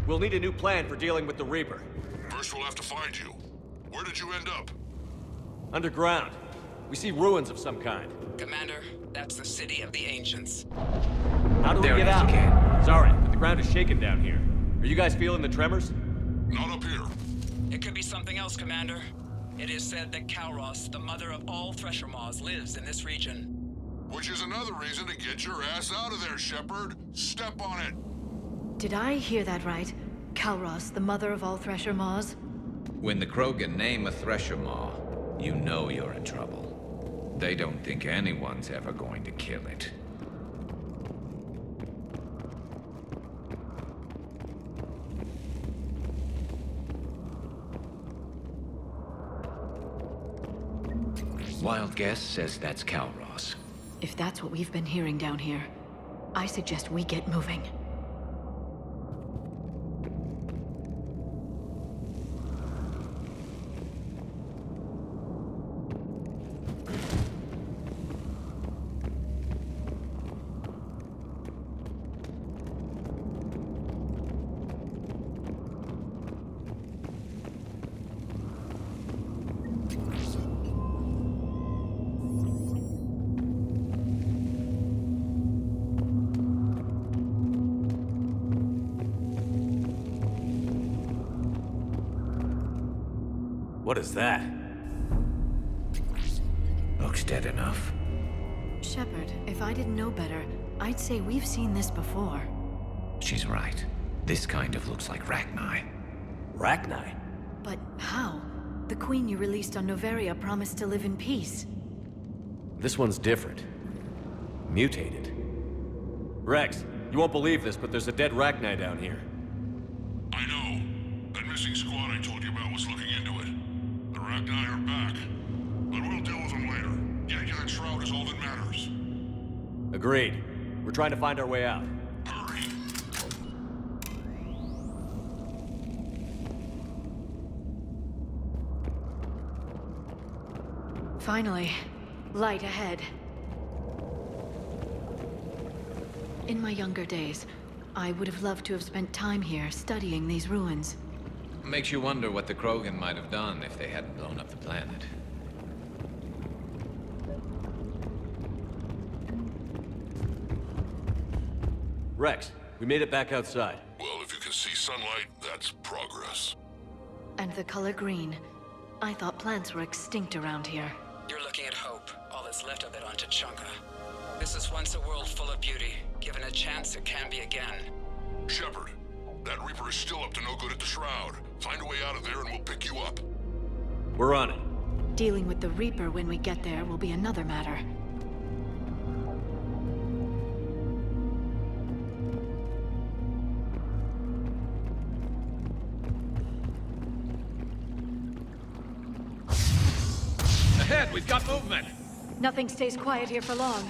We'll need a new plan for dealing with the Reaper. First we'll have to find you. Where did you end up? Underground. We see ruins of some kind. Commander, that's the city of the Ancients. How do we get out? Sorry, but the ground is shaking down here. Are you guys feeling the tremors? Not up here. It could be something else, Commander. It is said that Kalros, the mother of all Thresher Maws, lives in this region. Which is another reason to get your ass out of there, Shepard. Step on it. Did I hear that right? Kalros, the mother of all Thresher Maws? When the Krogan name a Thresher Maw, you know you're in trouble. They don't think anyone's ever going to kill it. Wild guess says that's Kalros. If that's what we've been hearing down here, I suggest we get moving. What is that? Looks dead enough. Shepard, if I didn't know better, I'd say we've seen this before. She's right. This kind of looks like Rachni. Rachni? But how? The queen you released on Noveria promised to live in peace. This one's different. Mutated. Rex, you won't believe this, but there's a dead Rachni down here. I know. That missing squad I told you about was looking into it. The Rachni are back. But we'll deal with them later. Getting to that shroud is all that matters. Agreed. We're trying to find our way out. Hurry. Finally, light ahead. In my younger days, I would have loved to have spent time here studying these ruins. Makes you wonder what the Krogan might have done if they hadn't blown up the planet. Rex, we made it back outside. Well, if you can see sunlight, that's progress. And the color green. I thought plants were extinct around here. You're looking at hope, all that's left of it on Tuchanka. This is once a world full of beauty. Given a chance, it can be again. Shepard, that Reaper is still up to no good at the Shroud. Find a way out of there and we'll pick you up. We're on it. Dealing with the Reaper when we get there will be another matter. Ahead, we've got movement! Nothing stays quiet here for long.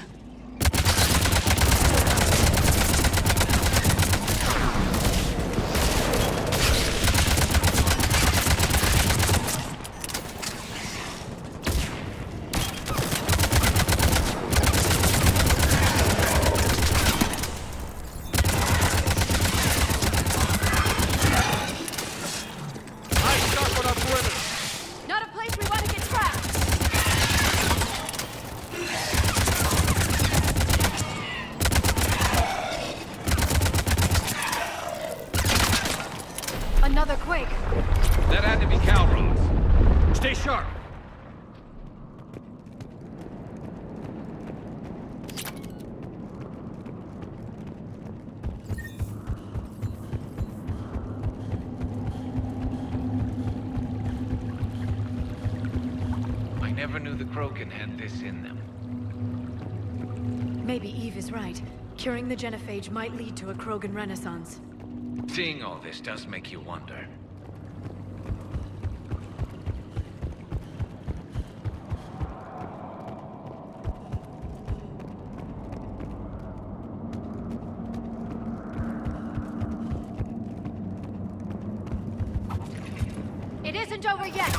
Not a place we want to get trapped! Another quake! That had to be Kalros. Stay sharp! I never knew the Krogan had this in them. Maybe Eve is right. Curing the genophage might lead to a Krogan renaissance. Seeing all this does make you wonder. It isn't over yet!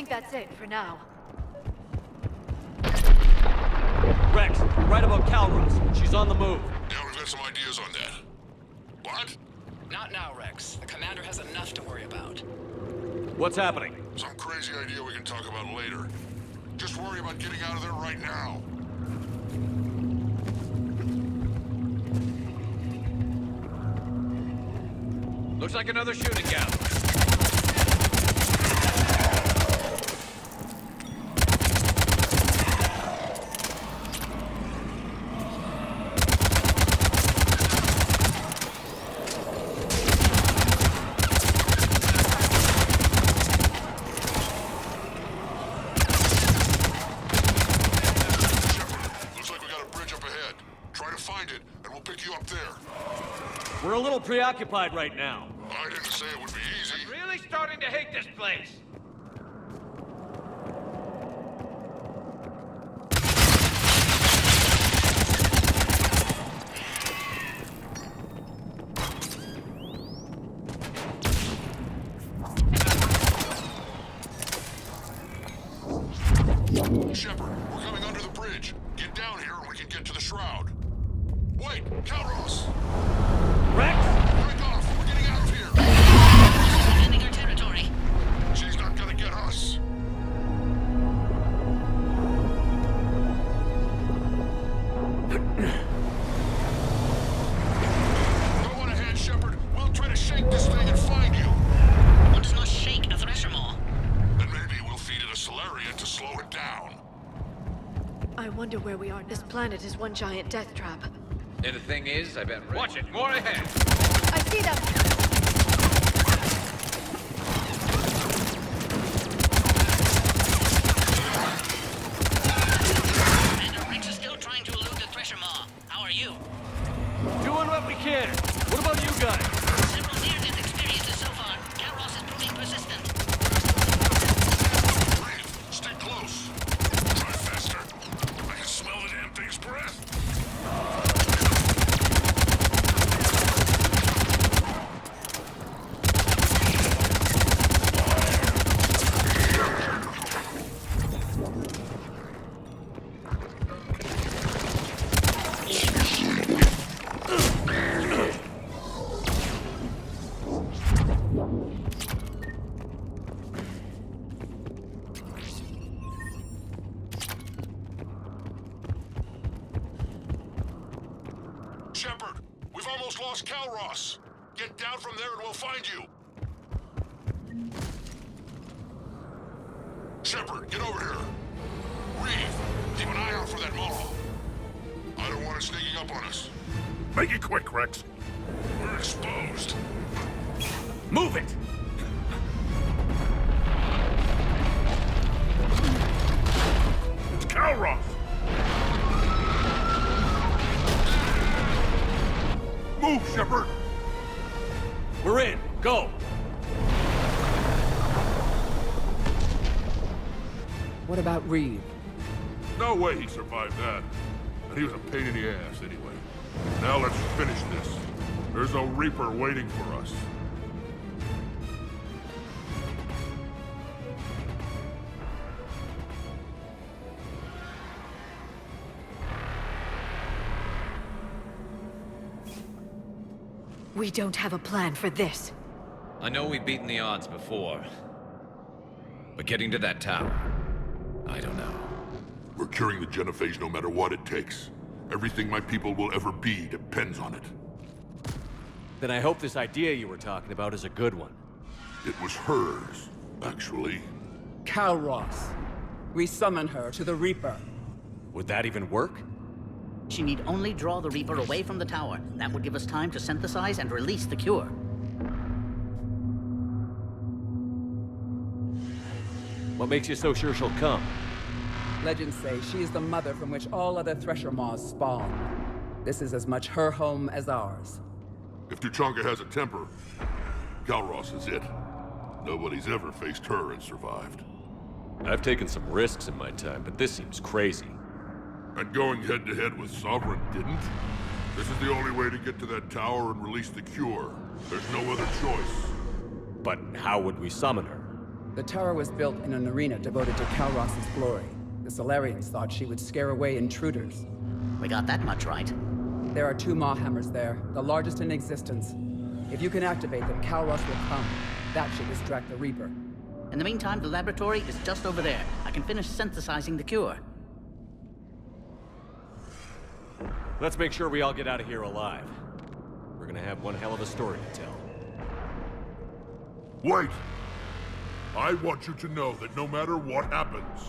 That's it for now. Rex, right about Calros. She's on the move. Yeah, we've got some ideas on that. What? Not now, Rex. The commander has enough to worry about. What's happening? Some crazy idea we can talk about later. Just worry about getting out of there right now. Looks like another shooting gallery. We're a little preoccupied right now. I didn't say it would be easy. I'm really starting to hate this place. Shepard, we're coming under the bridge. Get down here and we can get to the shroud. Wait, Calros! Rex! Break off! We're getting out of here! Defending our territory. She's not gonna get us. Go on ahead, Shepard. We'll try to shake this thing and find you. What does not shake a thresher more? Then maybe we'll feed it a Solarian to slow it down. I wonder where we are. This planet is one giant death trap. And the thing is, I bet... Watch it! More ahead! I see them! Commander, Rex is still trying to elude the thresher maw. How are you? Doing what we can. What about you guys? Several near-death experiences so far. Calros is proving persistent. Breathe. Stay close. Try faster. I can smell the damn thing's breath. Shepard, we've almost lost Calros. Get down from there and we'll find you. Shepard, get over here. Reeve, keep an eye out for that maw. I don't want it sneaking up on us. Make it quick, Rex. We're exposed. Move it! It's Calros! What about Reed? No way he survived that. And he was a pain in the ass anyway. Now let's finish this. There's a Reaper waiting for us. We don't have a plan for this. I know we've beaten the odds before. But getting to that tower, I don't know. We're curing the genophage no matter what it takes. Everything my people will ever be depends on it. Then I hope this idea you were talking about is a good one. It was hers, actually. Calros. We summon her to the Reaper. Would that even work? She need only draw the Reaper away from the tower. That would give us time to synthesize and release the cure. What makes you so sure she'll come? Legends say she is the mother from which all other Thresher Maws spawn. This is as much her home as ours. If Tuchanka has a temper, Calros is it. Nobody's ever faced her and survived. I've taken some risks in my time, but this seems crazy. And going head-to-head with Sovereign didn't? This is the only way to get to that tower and release the cure. There's no other choice. But how would we summon her? The tower was built in an arena devoted to Calros' glory. The Solarians thought she would scare away intruders. We got that much right. There are 2 Maw hammers there, the largest in existence. If you can activate them, Calros will come. That should distract the Reaper. In the meantime, the laboratory is just over there. I can finish synthesizing the cure. Let's make sure we all get out of here alive. We're gonna have one hell of a story to tell. Wait! I want you to know that no matter what happens,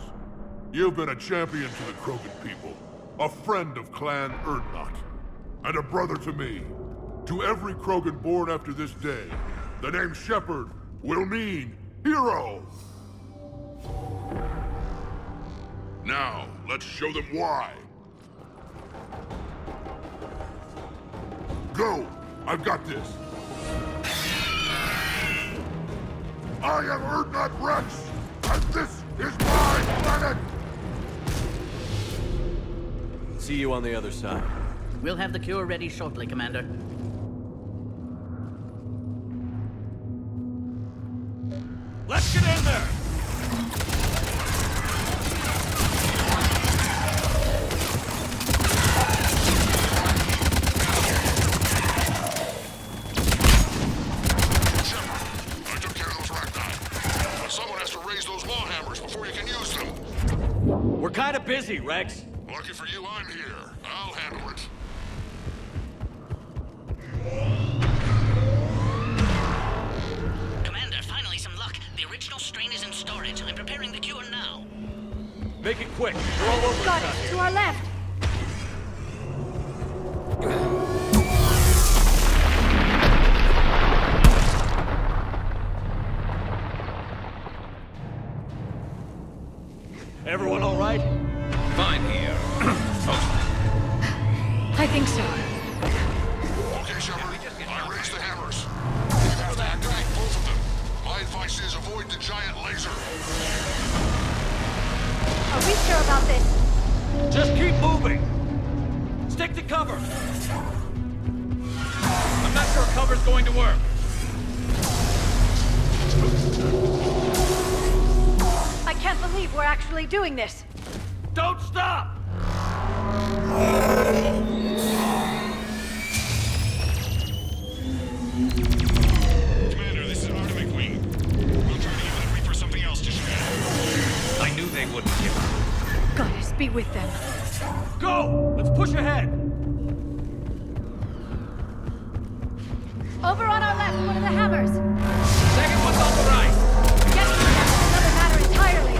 you've been a champion to the Krogan people, a friend of Clan Erdnot, and a brother to me. To every Krogan born after this day, the name Shepherd will mean hero! Now, let's show them why. Go! I've got this! I am Erdnot Rex, and this is my planet! See you on the other side. We'll have the cure ready shortly, Commander. Let's get in there! We're kind of busy, Rex. Lucky for you, I'm here. I'll handle it. Commander, finally some luck. The original strain is in storage. I'm preparing the cure now. Make it quick. We're all over Got it. To our left. Everyone all right? Fine here. I think so. Okay, Shepard. I raised the hammers. You have to activate both of them. My advice is avoid the giant laser. Are we sure about this? Just keep moving. Stick to cover. I'm not sure cover's going to work. I can't believe we're actually doing this. Don't stop! Commander, this is Artemis Wing. We'll try to give that Reaper something else to shred. I knew they wouldn't give up. Goddess, be with them. Go! Let's push ahead! Over on our left, one of the hammers. Second one's on the right. Getting to them is another matter entirely.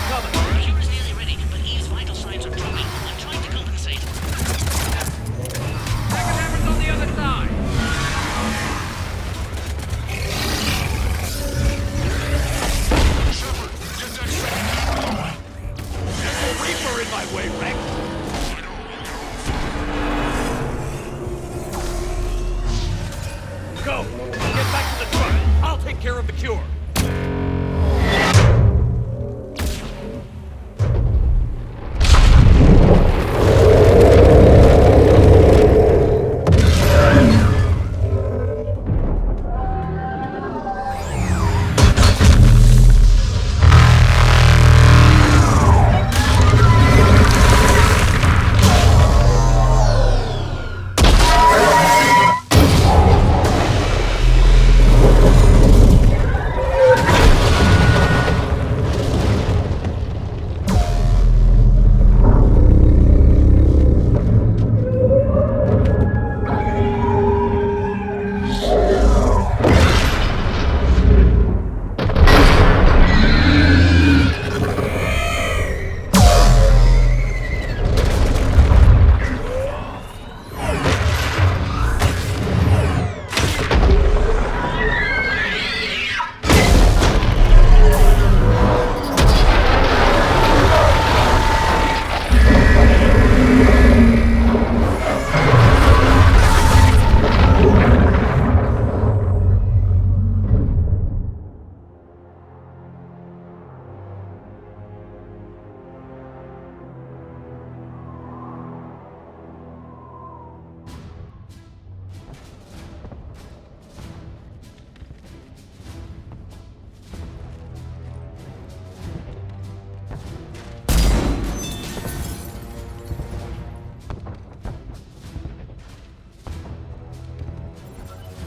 coming. The cure is nearly ready, but Eve's vital signs are dropping. I'm trying to compensate. Second hammer's on the other side. Shepard, get that second hammer. There's a Reaper in my way, Rex. Go! Get back to the truck! I'll take care of the cure!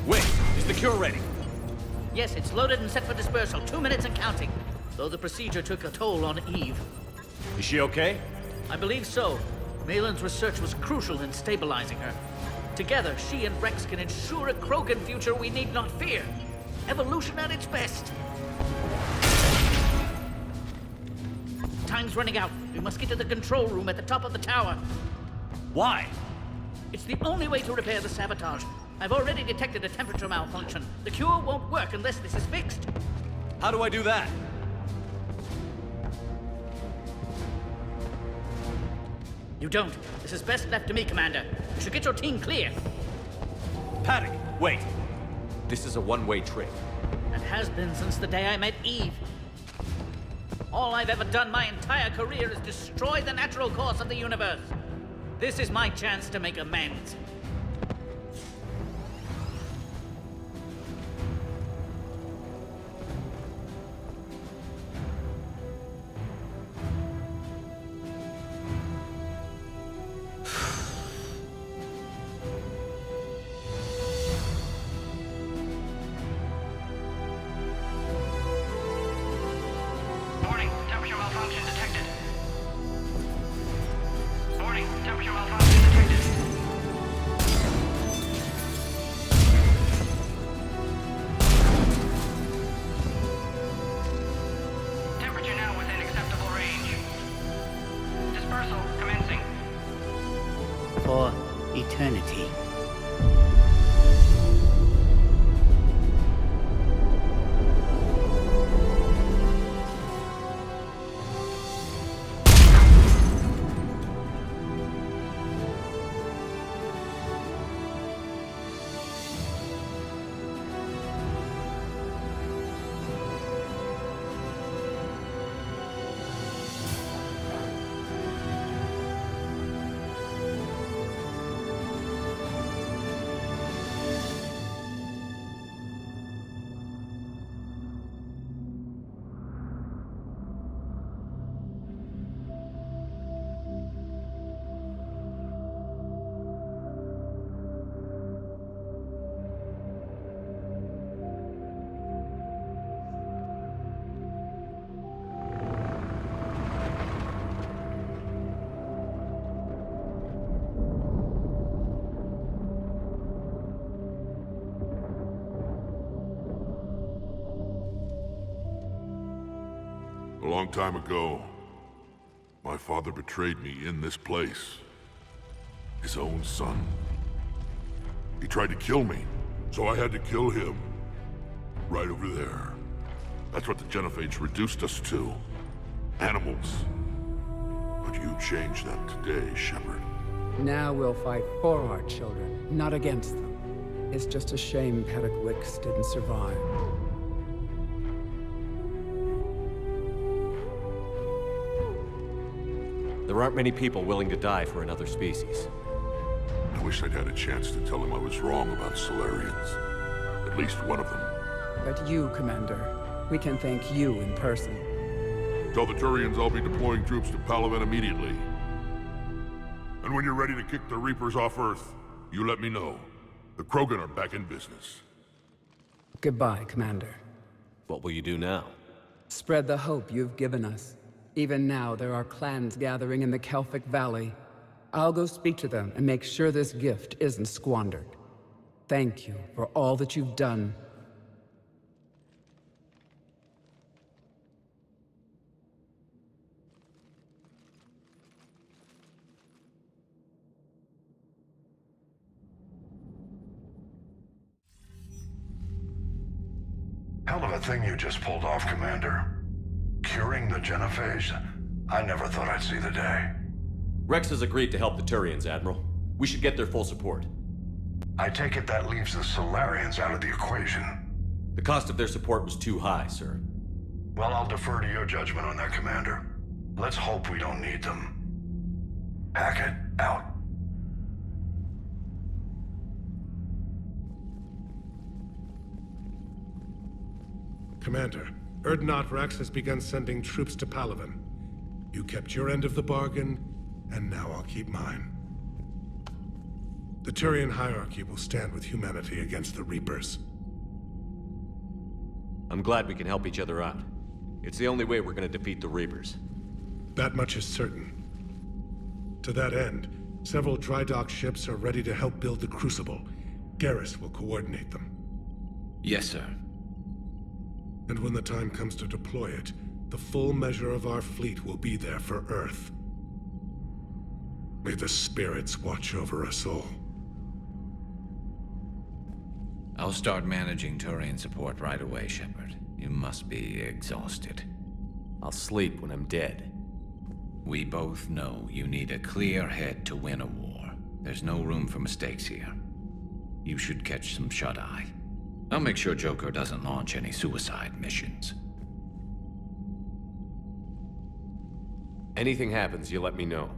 Wait, is the cure ready? Yes, it's loaded and set for dispersal. 2 minutes and counting. Though the procedure took a toll on Eve. Is she okay? I believe so. Malin's research was crucial in stabilizing her. Together, she and Rex can ensure a Krogan future we need not fear. Evolution at its best. Time's running out. We must get to the control room at the top of the tower. Why? It's the only way to repair the sabotage. I've already detected a temperature malfunction. The cure won't work unless this is fixed. How do I do that? You don't. This is best left to me, Commander. You should get your team clear. Paddock, wait. This is a one-way trip. And has been since the day I met Eve. All I've ever done my entire career is destroy the natural course of the universe. This is my chance to make amends. Warning, temperature malfunction detected. Warning, temperature malfunction detected. Temperature now within acceptable range. Dispersal commencing. For eternity. long time ago, my father betrayed me in this place. His own son. He tried to kill me, so I had to kill him. Right over there. That's what the Genophage reduced us to. Animals. But you changed that today, Shepard. Now we'll fight for our children, not against them. It's just a shame Paddock Wicks didn't survive. There aren't many people willing to die for another species. I wish I'd had a chance to tell him I was wrong about Solarians. At least one of them. But you, Commander, we can thank you in person. Tell the Turians I'll be deploying troops to Palaven immediately. And when you're ready to kick the Reapers off Earth, you let me know. The Krogan are back in business. Goodbye, Commander. What will you do now? Spread the hope you've given us. Even now, there are clans gathering in the Kelphic Valley. I'll go speak to them and make sure this gift isn't squandered. Thank you for all that you've done. Hell of a thing you just pulled off, Commander. Curing the Genophage? I never thought I'd see the day. Rex has agreed to help the Turians, Admiral. We should get their full support. I take it that leaves the Solarians out of the equation. The cost of their support was too high, sir. Well, I'll defer to your judgment on that, Commander. Let's hope we don't need them. Hackett, out. Commander, Urdnot Rex has begun sending troops to Palaven. You kept your end of the bargain, and now I'll keep mine. The Turian hierarchy will stand with humanity against the Reapers. I'm glad we can help each other out. It's the only way we're gonna defeat the Reapers. That much is certain. To that end, several dry dock ships are ready to help build the Crucible. Garrus will coordinate them. Yes, sir. And when the time comes to deploy it, the full measure of our fleet will be there for Earth. May the spirits watch over us all. I'll start managing Turian support right away, Shepard. You must be exhausted. I'll sleep when I'm dead. We both know you need a clear head to win a war. There's no room for mistakes here. You should catch some shut-eye. I'll make sure Joker doesn't launch any suicide missions. Anything happens, you let me know.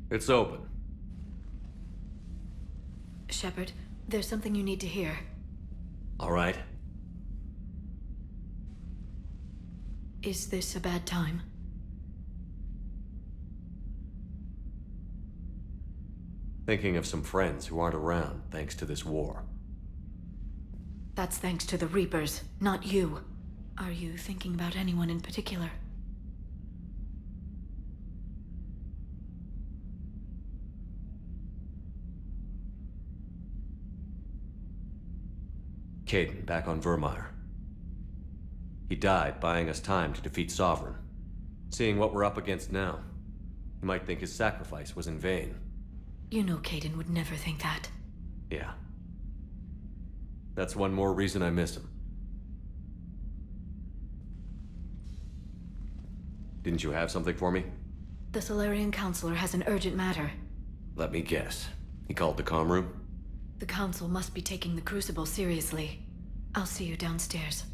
It's open. Shepard, there's something you need to hear. All right. Is this a bad time? Thinking of some friends who aren't around thanks to this war. That's thanks to the Reapers, not you. Are you thinking about anyone in particular? Caden, back on Vermeer. He died buying us time to defeat Sovereign. Seeing what we're up against now, you might think his sacrifice was in vain. You know Caden would never think that. Yeah. That's one more reason I miss him. Didn't you have something for me? The Solarian Counselor has an urgent matter. Let me guess. He called the comm room? The Council must be taking the Crucible seriously. I'll see you downstairs.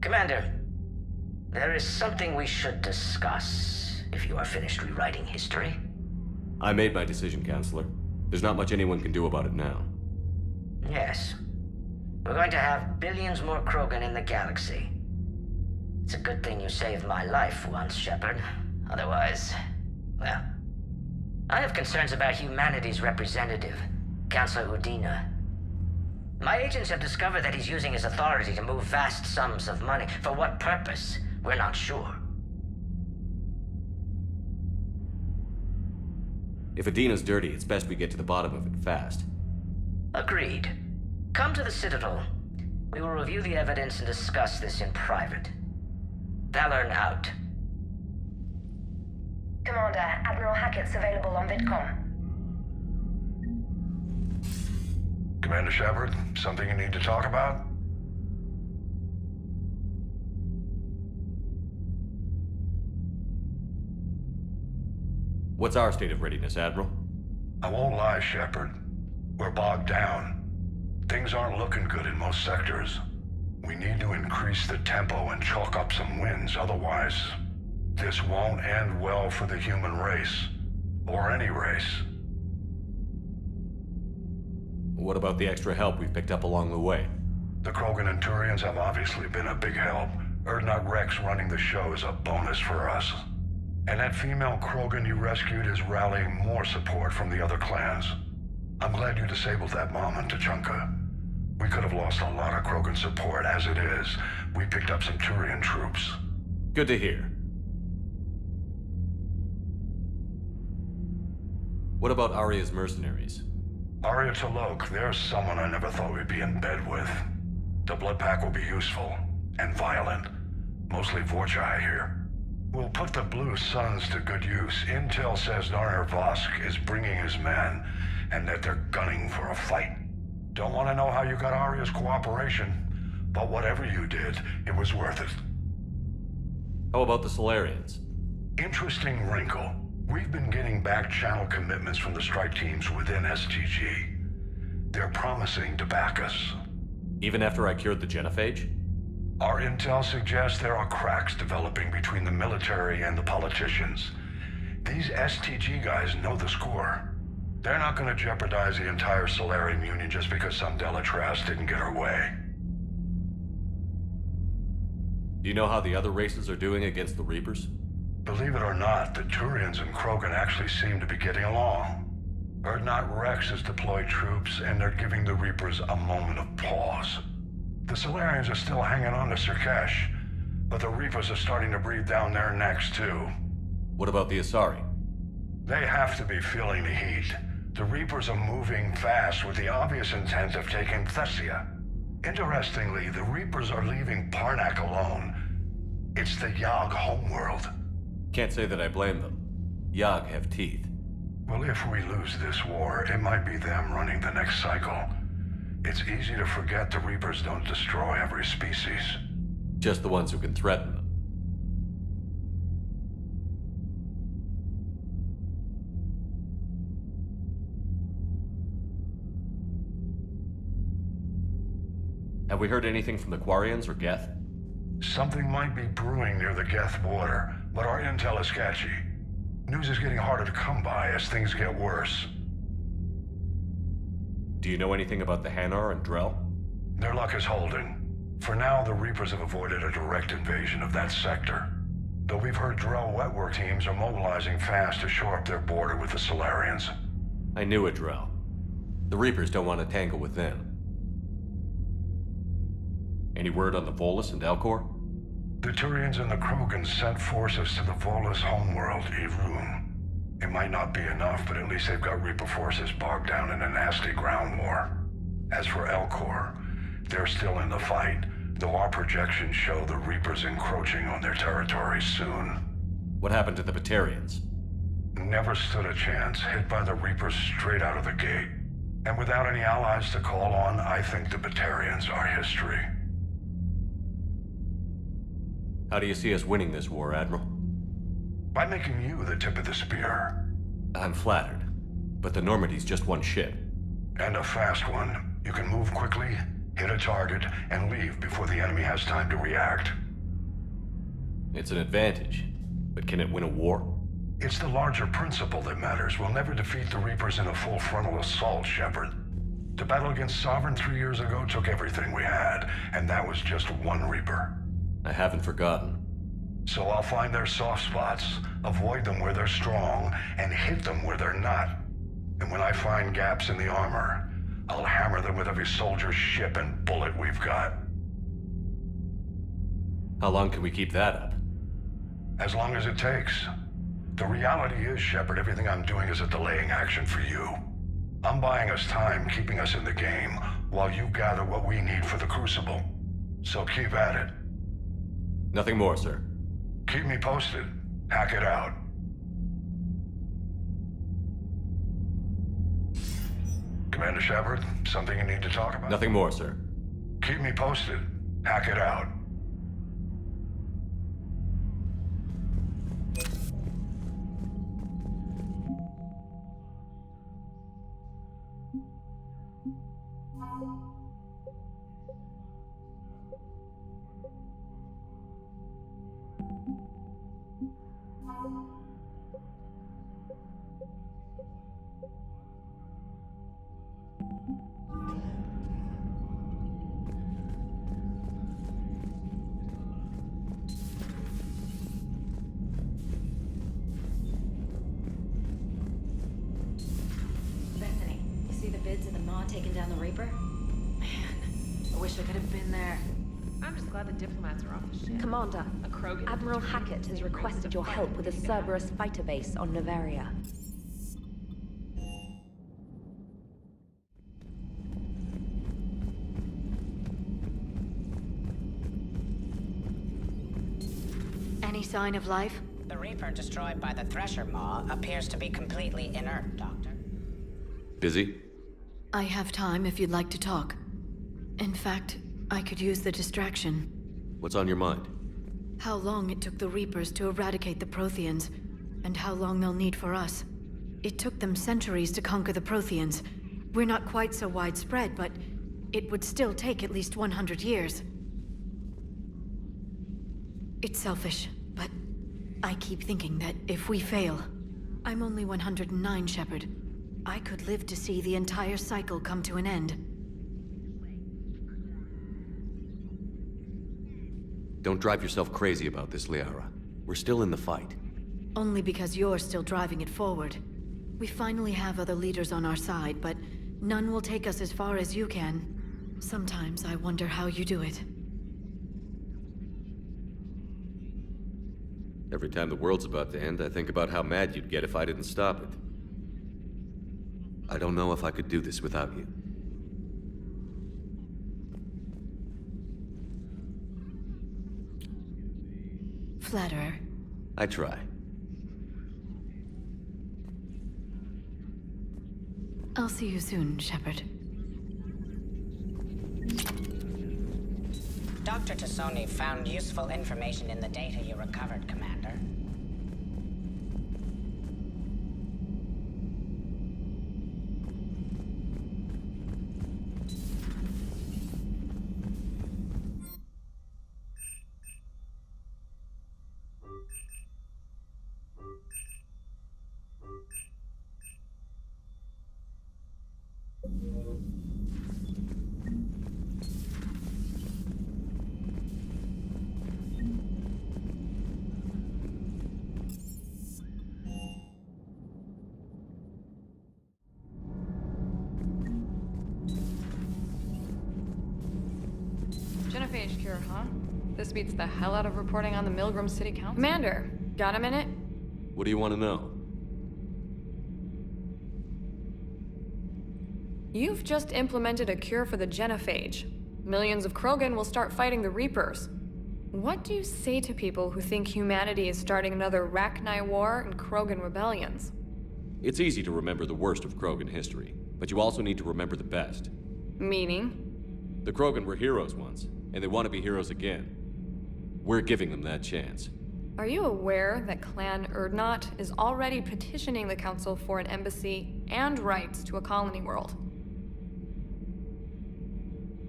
Commander, there is something we should discuss, if you are finished rewriting history. I made my decision, Counselor. There's not much anyone can do about it now. Yes. We're going to have billions more Krogan in the galaxy. It's a good thing you saved my life once, Shepard. Otherwise, well... I have concerns about humanity's representative, Councilor Udina. My agents have discovered that he's using his authority to move vast sums of money. For what purpose? We're not sure. If Adina's dirty, it's best we get to the bottom of it fast. Agreed. Come to the Citadel. We will review the evidence and discuss this in private. Valorn out. Commander, Admiral Hackett's available on VidCom. Commander Shepard, something you need to talk about? What's our state of readiness, Admiral? I won't lie, Shepard. We're bogged down. Things aren't looking good in most sectors. We need to increase the tempo and chalk up some wins, otherwise, this won't end well for the human race. Or any race. What about the extra help we've picked up along the way? The Krogan and Turians have obviously been a big help. Urdnot Rex running the show is a bonus for us. And that female Krogan you rescued is rallying more support from the other clans. I'm glad you disabled that bomb in Tuchanka. We could have lost a lot of Krogan support. As it is, we picked up some Turian troops. Good to hear. What about Arya's mercenaries? Arya T'Loak, there's someone I never thought we'd be in bed with. The blood pack will be useful, and violent. Mostly Vorcha, I hear. We'll put the Blue Suns to good use. Intel says Narner Vosk is bringing his men, and that they're gunning for a fight. Don't want to know how you got Arya's cooperation, but whatever you did, it was worth it. How about the Solarians? Interesting wrinkle. We've been getting back-channel commitments from the strike teams within STG. They're promising to back us. Even after I cured the genophage? Our intel suggests there are cracks developing between the military and the politicians. These STG guys know the score. They're not going to jeopardize the entire Solarian Union just because some Delatras didn't get her way. Do you know how the other races are doing against the Reapers? Believe it or not, the Turians and Krogan actually seem to be getting along. Urdnot Rex has deployed troops, and they're giving the Reapers a moment of pause. The Solarians are still hanging on to Surkesh, but the Reapers are starting to breathe down their necks, too. What about the Asari? They have to be feeling the heat. The Reapers are moving fast with the obvious intent of taking Thessia. Interestingly, the Reapers are leaving Parnak alone. It's the Yogg homeworld. Can't say that I blame them. Yogg have teeth. Well, if we lose this war, it might be them running the next cycle. It's easy to forget the Reapers don't destroy every species. Just the ones who can threaten them. Have we heard anything from the Quarians or Geth? Something might be brewing near the Geth border, but our intel is sketchy. News is getting harder to come by as things get worse. Do you know anything about the Hanar and Drell? Their luck is holding. For now, the Reapers have avoided a direct invasion of that sector. Though we've heard Drell wetwork teams are mobilizing fast to shore up their border with the Solarians. I knew it, Drell. The Reapers don't want to tangle with them. Any word on the Volus and Elcor? The Turians and the Krogans sent forces to the Volus homeworld, Irun. It might not be enough, but at least they've got Reaper forces bogged down in a nasty ground war. As for Elcor, they're still in the fight, though our projections show the Reapers encroaching on their territory soon. What happened to the Batarians? Never stood a chance, hit by the Reapers straight out of the gate. And without any allies to call on, I think the Batarians are history. How do you see us winning this war, Admiral? By making you the tip of the spear. I'm flattered, but the Normandy's just one ship. And a fast one. You can move quickly, hit a target, and leave before the enemy has time to react. It's an advantage, but can it win a war? It's the larger principle that matters. We'll never defeat the Reapers in a full frontal assault, Shepard. The battle against Sovereign 3 years ago took everything we had, and that was just one Reaper. I haven't forgotten. So I'll find their soft spots, avoid them where they're strong, and hit them where they're not. And when I find gaps in the armor, I'll hammer them with every soldier, ship, and bullet we've got. How long can we keep that up? As long as it takes. The reality is, Shepard, everything I'm doing is a delaying action for you. I'm buying us time, keeping us in the game, while you gather what we need for the Crucible. So keep at it. Nothing more, sir. Keep me posted. Hack it out. Commander Shepard, something you need to talk about? Nothing more, sir. Keep me posted. Hack it out. Bethany, you see the bids of the Maw taking down the Reaper? Man, I wish I could have been there. I'm just glad the diplomats are off the ship. Commander, A Krogan. Admiral Hackett has requested your help with a Cerberus fighter base on Novaria. Any sign of life? The Reaper destroyed by the Thresher Maw appears to be completely inert, Doctor. Busy? I have time if you'd like to talk. In fact, I could use the distraction. What's on your mind? How long it took the Reapers to eradicate the Protheans, and how long they'll need for us. It took them centuries to conquer the Protheans. We're not quite so widespread, but it would still take at least 100 years. It's selfish, but I keep thinking that if we fail... I'm only 109, Shepard. I could live to see the entire cycle come to an end. Don't drive yourself crazy about this, Liara. We're still in the fight. Only because you're still driving it forward. We finally have other leaders on our side, but none will take us as far as you can. Sometimes I wonder how you do it. Every time the world's about to end, I think about how mad you'd get if I didn't stop it. I don't know if I could do this without you. Flatterer. I try. I'll see you soon, Shepard. Dr. Tassoni found useful information in the data you recovered, Commander. Genophage cure, huh? This beats the hell out of reporting on the Milgram City Council. Commander, got a minute? What do you want to know? You've just implemented a cure for the genophage. Millions of Krogan will start fighting the Reapers. What do you say to people who think humanity is starting another Rachni War and Krogan rebellions? It's easy to remember the worst of Krogan history, but you also need to remember the best. Meaning? The Krogan were heroes once, and they want to be heroes again. We're giving them that chance. Are you aware that Clan Urdnot is already petitioning the Council for an embassy and rights to a colony world?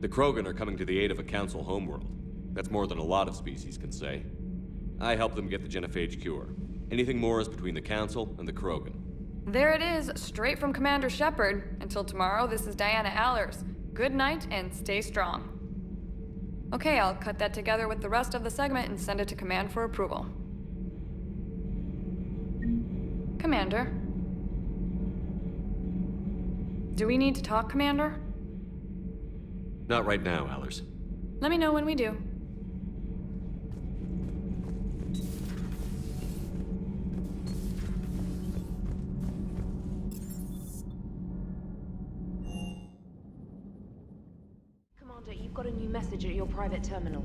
The Krogan are coming to the aid of a Council homeworld. That's more than a lot of species can say. I helped them get the genophage cure. Anything more is between the Council and the Krogan. There it is, straight from Commander Shepard. Until tomorrow, this is Diana Allers. Good night and stay strong. Okay, I'll cut that together with the rest of the segment and send it to Command for approval. Commander? Do we need to talk, Commander? Not right now, Allers. Let me know when we do. Commander, you've got a new message at your private terminal.